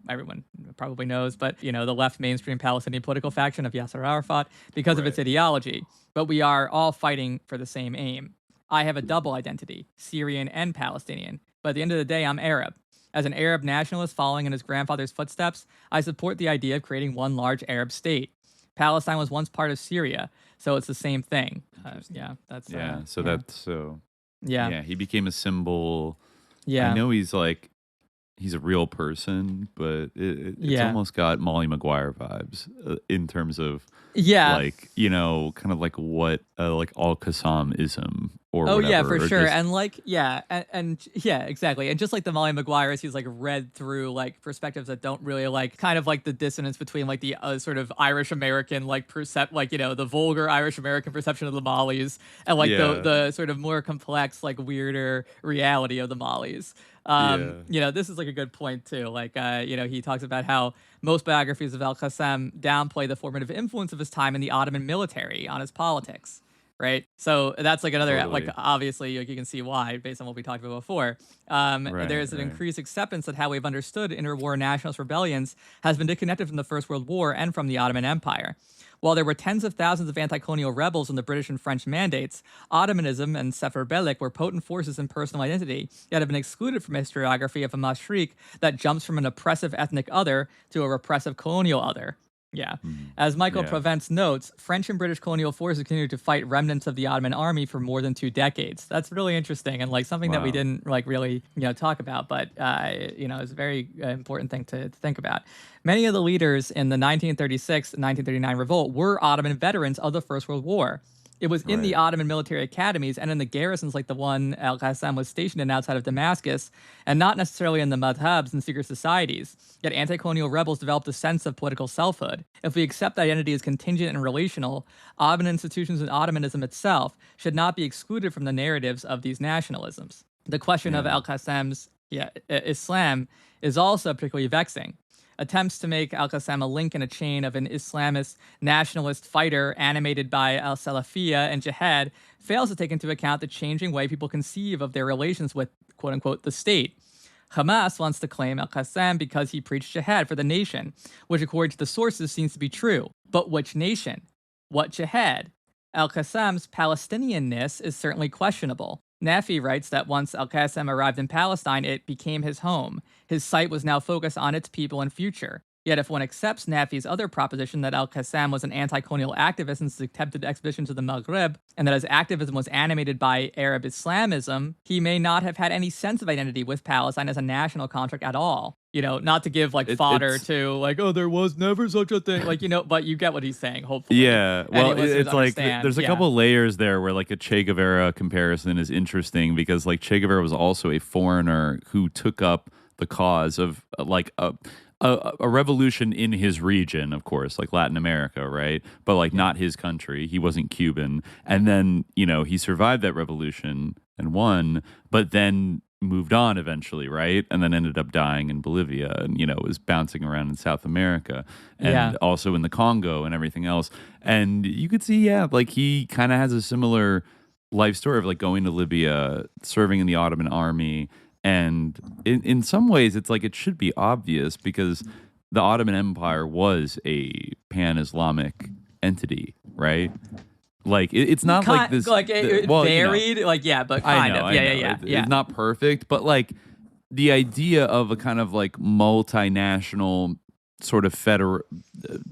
everyone probably knows, but, the left mainstream Palestinian political faction of Yasser Arafat because of its ideology. But we are all fighting for the same aim. I have a double identity, Syrian and Palestinian. But at the end of the day, I'm Arab. As an Arab nationalist following in his grandfather's footsteps, I support the idea of creating one large Arab state. Palestine was once part of Syria, so it's the same thing. He became a symbol. Yeah. I know he's a real person, but it's almost got Molly Maguire vibes in terms of kind of like what like al-Qassam ism or whatever. Yeah, for sure. And exactly. And just like the Molly Maguires, he's like read through like perspectives that don't really like kind of like the dissonance between like the sort of Irish American the vulgar Irish American perception of the Mollies and like the sort of more complex like weirder reality of the Mollies. This is like a good point too. Like, he talks about how most biographies of al-Qassam downplay the formative influence of his time in the Ottoman military on his politics, right? So that's like another, like, obviously you can see why based on what we talked about before. There's an increased acceptance that how we've understood interwar nationalist rebellions has been disconnected from the First World War and from the Ottoman Empire. While there were tens of thousands of anti-colonial rebels in the British and French mandates, Ottomanism and Sefer Belek were potent forces in personal identity, yet have been excluded from historiography of a Mashriq that jumps from an oppressive ethnic other to a repressive colonial other. Yeah. As Michael Provence notes, French and British colonial forces continued to fight remnants of the Ottoman army for more than 2 decades. That's really interesting and like something that we didn't like really talk about, but it's a very important thing to think about. Many of the leaders in the 1936-1939 revolt were Ottoman veterans of the First World War. It was in the Ottoman military academies and in the garrisons like the one al-Qassam was stationed in outside of Damascus, and not necessarily in the madhabs and secret societies. Yet anti-colonial rebels developed a sense of political selfhood. If we accept identity as contingent and relational, Ottoman institutions and Ottomanism itself should not be excluded from the narratives of these nationalisms. The question of al-Qassam's Islam is also particularly vexing. Attempts to make al-Qassam a link in a chain of an Islamist nationalist fighter animated by al-Salafiyya and jihad fails to take into account the changing way people conceive of their relations with, quote-unquote, the state. Hamas wants to claim al-Qassam because he preached jihad for the nation, which according to the sources seems to be true. But which nation? What jihad? Al-Qassam's Palestinianness is certainly questionable. Nafi writes that once al-Qassam arrived in Palestine, it became his home. His sight was now focused on its people and future. Yet if one accepts Nafi's other proposition that al-Qassam was an anti-colonial activist in his attempted expedition to the Maghreb, and that his activism was animated by Arab Islamism, he may not have had any sense of identity with Palestine as a national contract at all. Not to give like fodder to like, oh, there was never such a thing, like, but you get what he's saying, hopefully. Yeah, well, it's like there's a couple layers there where like a Che Guevara comparison is interesting because like Che Guevara was also a foreigner who took up the cause of like a revolution in his region, of course, like Latin America, right? But like not his country. He wasn't Cuban. And then, he survived that revolution and won, but then moved on eventually, right? And then ended up dying in Bolivia and, was bouncing around in South America and also in the Congo and everything else. And you could see, like he kind of has a similar life story of like going to Libya, serving in the Ottoman army. And in some ways, it's like it should be obvious because the Ottoman Empire was a pan-Islamic entity, right? Like it's not like this. Like it varied, but kind of. It's not perfect, but like the idea of a kind of like multinational sort of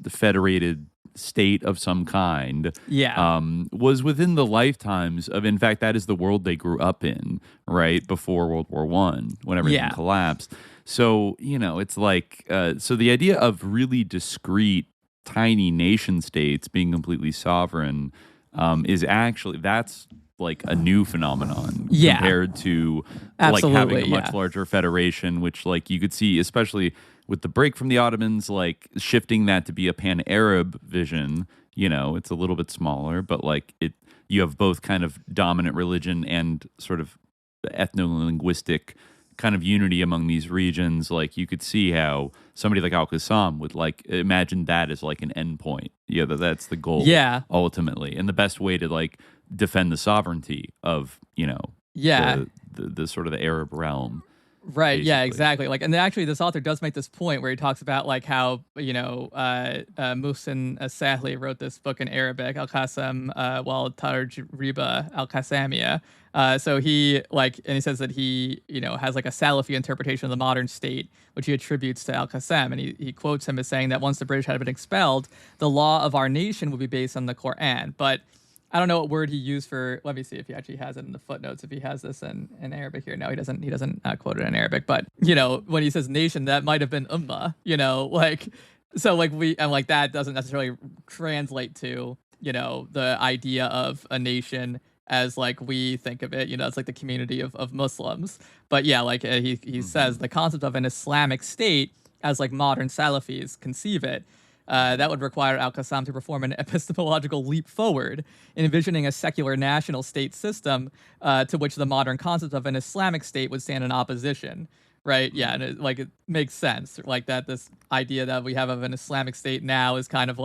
federated state of some kind was within the lifetimes of, in fact, that is the world they grew up in, right before World War I, when everything collapsed. So it's like so the idea of really discrete tiny nation states being completely sovereign is actually, that's like a new phenomenon compared to like having a much larger federation, which like you could see, especially with the break from the Ottomans, like shifting that to be a pan-Arab vision. It's a little bit smaller, but like you have both kind of dominant religion and sort of ethno-linguistic kind of unity among these regions. Like you could see how somebody like al-Qassam would like imagine that as like an endpoint. That's the goal ultimately. And the best way to like defend the sovereignty of, the sort of the Arab realm. Right. Yeah, basically. exactly. Like, and actually, this author does make this point where he talks about like how Muhsin Sahli wrote this book in Arabic, al-Qassam, wal Tarjriba al-Qassamiyya. So he and he says that he has like a Salafi interpretation of the modern state, which he attributes to al-Qassam, and he quotes him as saying that once the British had been expelled, the law of our nation would be based on the Quran, but I don't know what word he used for. Let me see if he actually has it in the footnotes. If he has this in Arabic here, no, he doesn't. He doesn't quote it in Arabic. But when he says nation, that might have been ummah. That doesn't necessarily translate to the idea of a nation as like we think of it. It's like the community of Muslims. But yeah, he says the concept of an Islamic state as like modern Salafis conceive it. That would require al-Qassam to perform an epistemological leap forward, envisioning a secular national state system to which the modern concept of an Islamic state would stand in opposition. Right? Yeah, and it makes sense. Like that, this idea that we have of an Islamic state now is kind of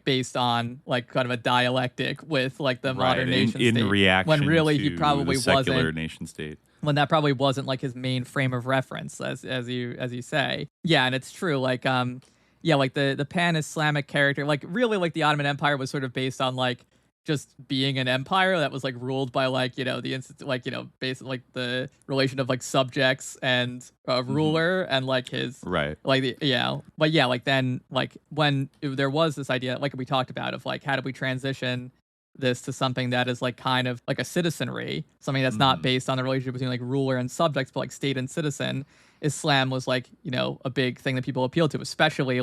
based on kind of a dialectic with the modern nation state. In reaction when really to he probably the secular wasn't nation state. When that probably wasn't his main frame of reference, as you say. Yeah, and it's true. The pan-Islamic character, really the Ottoman Empire was sort of based on just being an empire that was ruled by basically the relation of subjects and ruler and his right then when there was this idea we talked about of how do we transition this to something that is kind of a citizenry, something that's not based on the relationship between ruler and subjects but state and citizen. Islam was a big thing that people appeal to, especially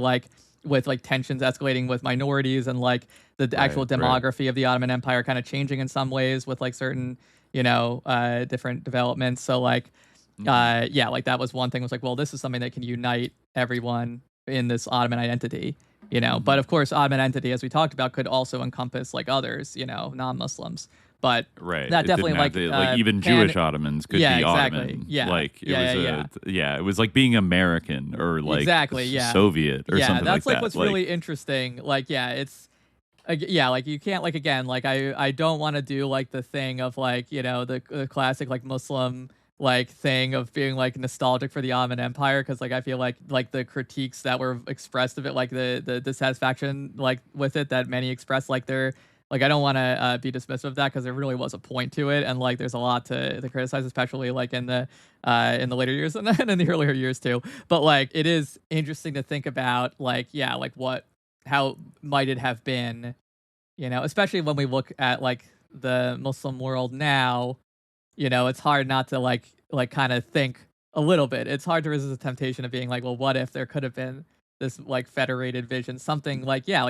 with tensions escalating with minorities and the actual demography of the Ottoman Empire kind of changing in some ways with certain different developments. So that was one thing, was well, this is something that can unite everyone in this Ottoman identity. But of course, Ottoman identity, as we talked about, could also encompass others, non-Muslims. But that definitely even Jewish Ottomans could be Ottoman. Yeah, it was like being American or exactly, yeah. Soviet or something that's like that. What's really interesting. It's you can't I don't want to do the thing of the classic Muslim thing of being nostalgic for the Ottoman Empire, because I feel like the critiques that were expressed of it, the dissatisfaction with it that many expressed, they're I don't want to be dismissive of that, because there really was a point to it, and there's a lot to criticize, especially in the later years and in the earlier years too. But it is interesting to think about how might it have been, especially when we look at the Muslim world now. It's hard not to kind of think a little bit. It's hard to resist the temptation of being well, what if there could have been this federated vision, something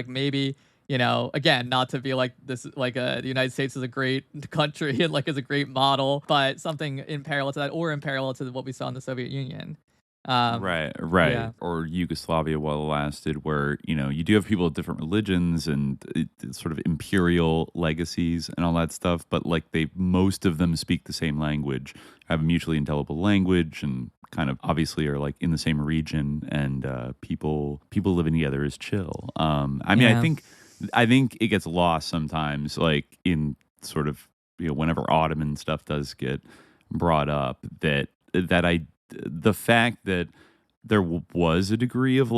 maybe. Again, not to be this, the United States is a great country and is a great model, but something in parallel to that, or in parallel to what we saw in the Soviet Union. Right. Yeah. Or Yugoslavia while it lasted, where, you do have people of different religions and sort of imperial legacies and all that stuff, but most of them speak the same language, have a mutually intelligible language, and kind of obviously are in the same region, and people living together is chill. I think it gets lost sometimes, in sort of, whenever Ottoman stuff does get brought up, that the fact that there was a degree of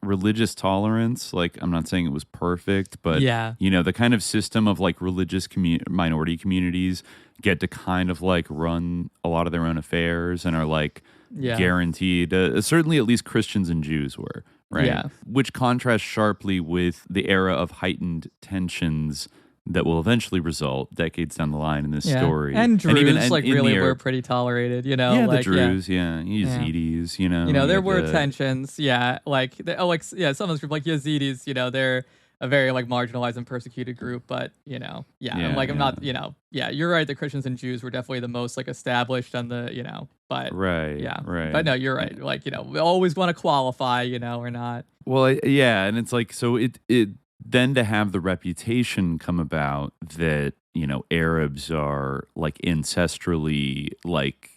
religious tolerance, I'm not saying it was perfect, but the kind of system of religious minority communities get to kind of run a lot of their own affairs and are guaranteed, certainly at least Christians and Jews were. Right. Yeah. Which contrasts sharply with the era of heightened tensions that will eventually result decades down the line in this story. And Druze, really were pretty tolerated, Yeah, the Druze, Yazidis, there were tensions, some of those groups, Yazidis, they're a very marginalized and persecuted group, but I'm not, you're right. The Christians and Jews were definitely the most established on the, but but no, you're right. We always want to qualify, or not. Well, and it's so it then to have the reputation come about that, Arabs are ancestrally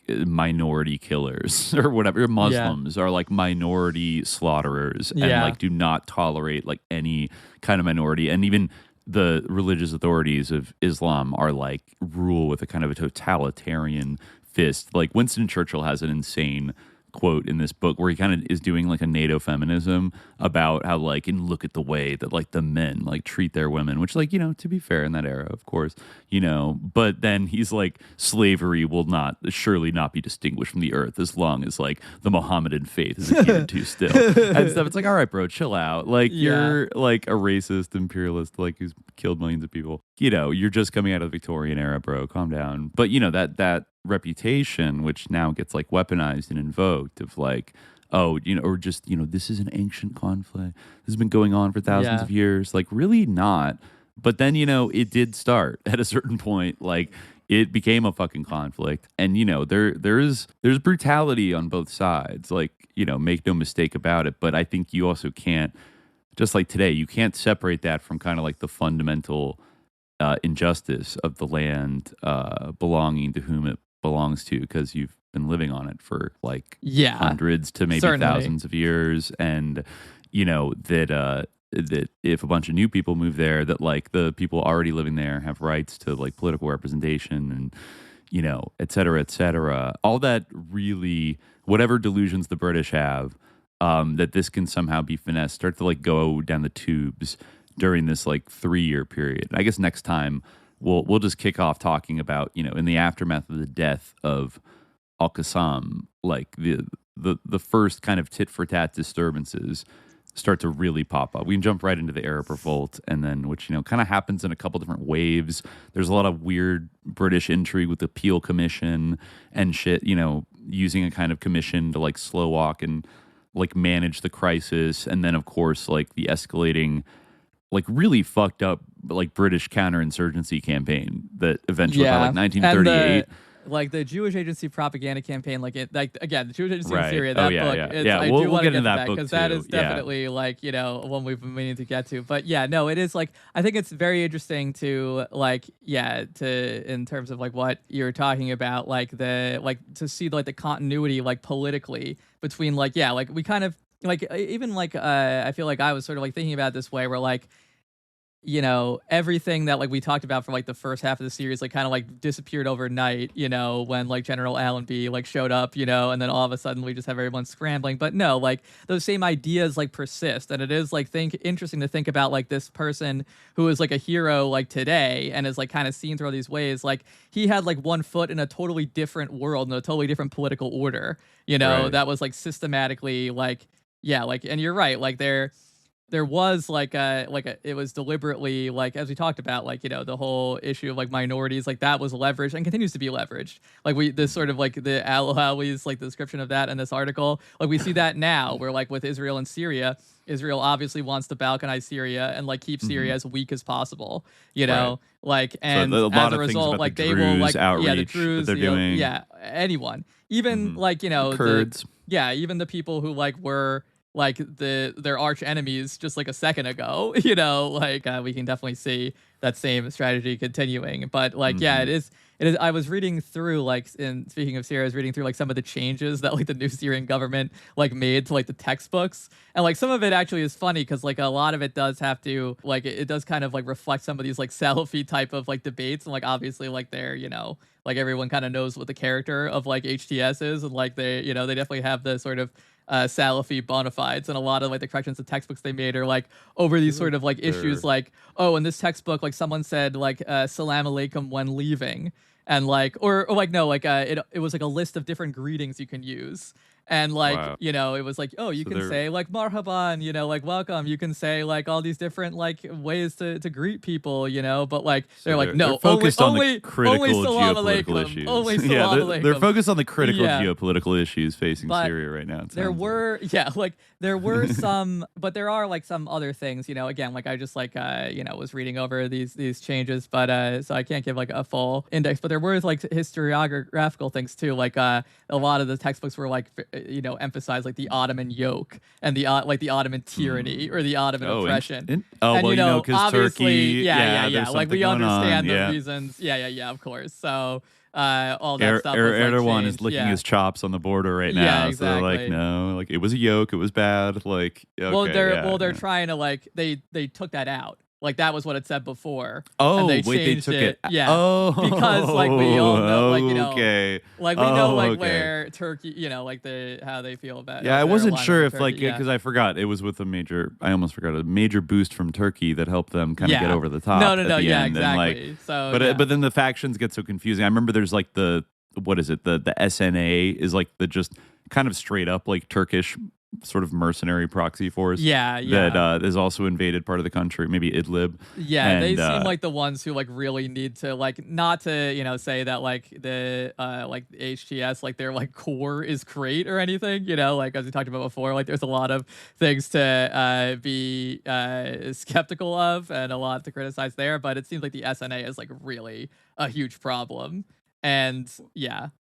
minority killers or whatever. Muslims are minority slaughterers and do not tolerate any kind of minority. And even the religious authorities of Islam are like rule with a kind of a totalitarian fist. Like Winston Churchill has an insane quote in this book where he kind of is doing like a NATO feminism about how like, and look at the way that like the men like treat their women, which like, to be fair in that era, of course, but then he's like, slavery will surely not be distinguished from the earth as long as like the Mohammedan faith is adhered to still and stuff. It's like, all right, bro, chill out. Like you're like a racist imperialist, like who's killed millions of people. You're just coming out of the Victorian era, bro. Calm down. But that reputation, which now gets like weaponized and invoked of like, or just, this is an ancient conflict. This has been going on for thousands of years. Like really not. But then, it did start at a certain point. Like it became a fucking conflict. And, there's brutality on both sides. Like, make no mistake about it. But I think you also can't, just like today, you can't separate that from kind of like the fundamental injustice of the land belonging to whom it belongs to, because you've been living on it for like hundreds to maybe thousands of years, and that if a bunch of new people move there, that like the people already living there have rights to like political representation and et cetera, all that really, whatever delusions the British have, that this can somehow be finessed, start to like go down the tubes during this like 3-year period. I guess next time we'll just kick off talking about, in the aftermath of the death of al-Qassam, like the first kind of tit for tat disturbances start to really pop up. We can jump right into the Arab Revolt, and then which kind of happens in a couple different waves. There's a lot of weird British intrigue with the Peel Commission and shit, using a kind of commission to like slow walk and like manage the crisis, and then of course like the escalating, like really fucked up like British counterinsurgency campaign that eventually by like 1938. Like the Jewish Agency propaganda campaign, again, the Jewish Agency in Right. Syria, that book. We'll get into that book because too. that is definitely like, one we've been meaning to get to. But it is like, I think it's very interesting to in terms of like what you're talking about, like to see like the continuity like politically between we kind of like even like I feel like I was sort of like thinking about it this way where like, everything that like we talked about for like the first half of the series like kind of like disappeared overnight, when like General Allenby like showed up, and then all of a sudden we just have everyone scrambling. But no, like those same ideas like persist, and it is like interesting to think about like this person who is like a hero like today and is like kind of seen through all these ways. Like he had like one foot in a totally different world and a totally different political order, Right. that was like systematically like, and you're right, like there was it was deliberately like, as we talked about, like, the whole issue of like minorities, like that was leveraged and continues to be leveraged. Like this sort of like the Alawi's like the description of that in this article, like we see that now where like with Israel and Syria, Israel obviously wants to balkanize Syria and like keep Syria as weak as possible, like, and so a lot as a of result, like the they will Druze outreach the Druze, that they're doing. Anyone, even like, The Kurds. even the people who like were like their arch enemies just like a second ago, we can definitely see that same strategy continuing. But like, it is. I was reading through like, in speaking of Syria, I was reading through like some of the changes that like the new Syrian government like made to like the textbooks, and like some of it actually is funny because like a lot of it does have to like it does kind of like reflect some of these like Salafi type of like debates, and like obviously like they're like everyone kind of knows what the character of like HTS is, and like they they definitely have the sort of Salafi bona fides, and a lot of like the corrections of textbooks they made are like over these sort of like issues, like, oh, in this textbook like someone said like salam alaikum when leaving, and like or like no, like it was like a list of different greetings you can use, and like it was like, oh, you can say like marhaban, like welcome, you can say like all these different like ways to greet people, but like they're like, no, they're focused on only the critical salam geopolitical alaikum, issues. only salam alaikum. They're focused on the critical geopolitical issues facing But Syria right now. There were there were some, but there are like some other things, again, like I just like was reading over these changes, but so I can't give like a full index, but there were like historiographical things too, like a lot of the textbooks were like emphasize like the Ottoman yoke and the like the Ottoman tyranny or the Ottoman oppression. And because obviously, Turkey, like we understand the reasons. Of course. So all that stuff. Erdogan changed. is licking his chops on the border right now. Yeah, exactly. So they're like, no, like it was a yoke, it was bad. Like, okay, they're trying to like they took that out. Like that was what it said before. Oh, and they wait, they changed took it. Yeah. Oh, because like we all know, like okay. like we know like okay. where Turkey, like how they feel about. Yeah, I wasn't sure if Turkey, because I forgot it was with I almost forgot a major boost from Turkey that helped them kind of get over the top. No, at the yeah, end. exactly. And but then the factions get so confusing. I remember there's like the SNA is like the just kind of straight up like Turkish sort of mercenary proxy force. That is also invaded part of the country, maybe Idlib. Yeah, and, they seem like the ones who like really need to like not to say that like the like HTS like their like core is great or anything. Like as we talked about before, like there's a lot of things to be skeptical of and a lot to criticize there. But it seems like the SNA is like really a huge problem. And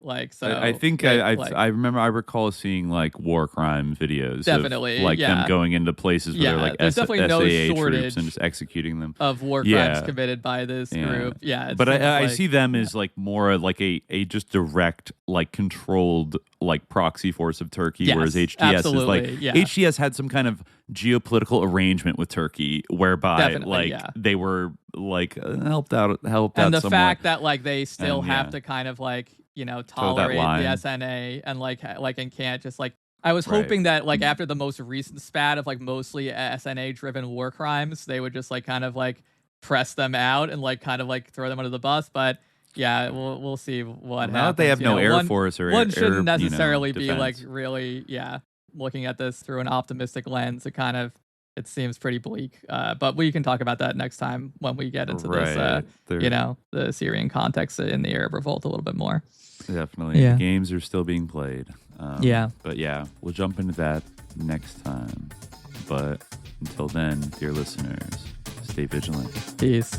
like so I think I remember I recall seeing like war crime videos definitely of like them going into places where they're like there's definitely no shortage troops and just executing them of war crimes committed by this group. But I see them as like more like a just direct like controlled like proxy force of Turkey, whereas HTS is like HTS had some kind of geopolitical arrangement with Turkey whereby they were like helped out and the somewhat. Fact that like they still have to kind of like tolerate the SNA and like and can't just like I was hoping that like after the most recent spat of like mostly SNA driven war crimes they would just like kind of like press them out and like kind of like throw them under the bus, but we'll see what happens. Now that they have no air force or one shouldn't necessarily be defense. like really looking at this through an optimistic lens. It seems pretty bleak, but we can talk about that next time when we get into this, the Syrian context in the Arab Revolt a little bit more. Definitely. The games are still being played. But we'll jump into that next time. But until then, dear listeners, stay vigilant. Peace.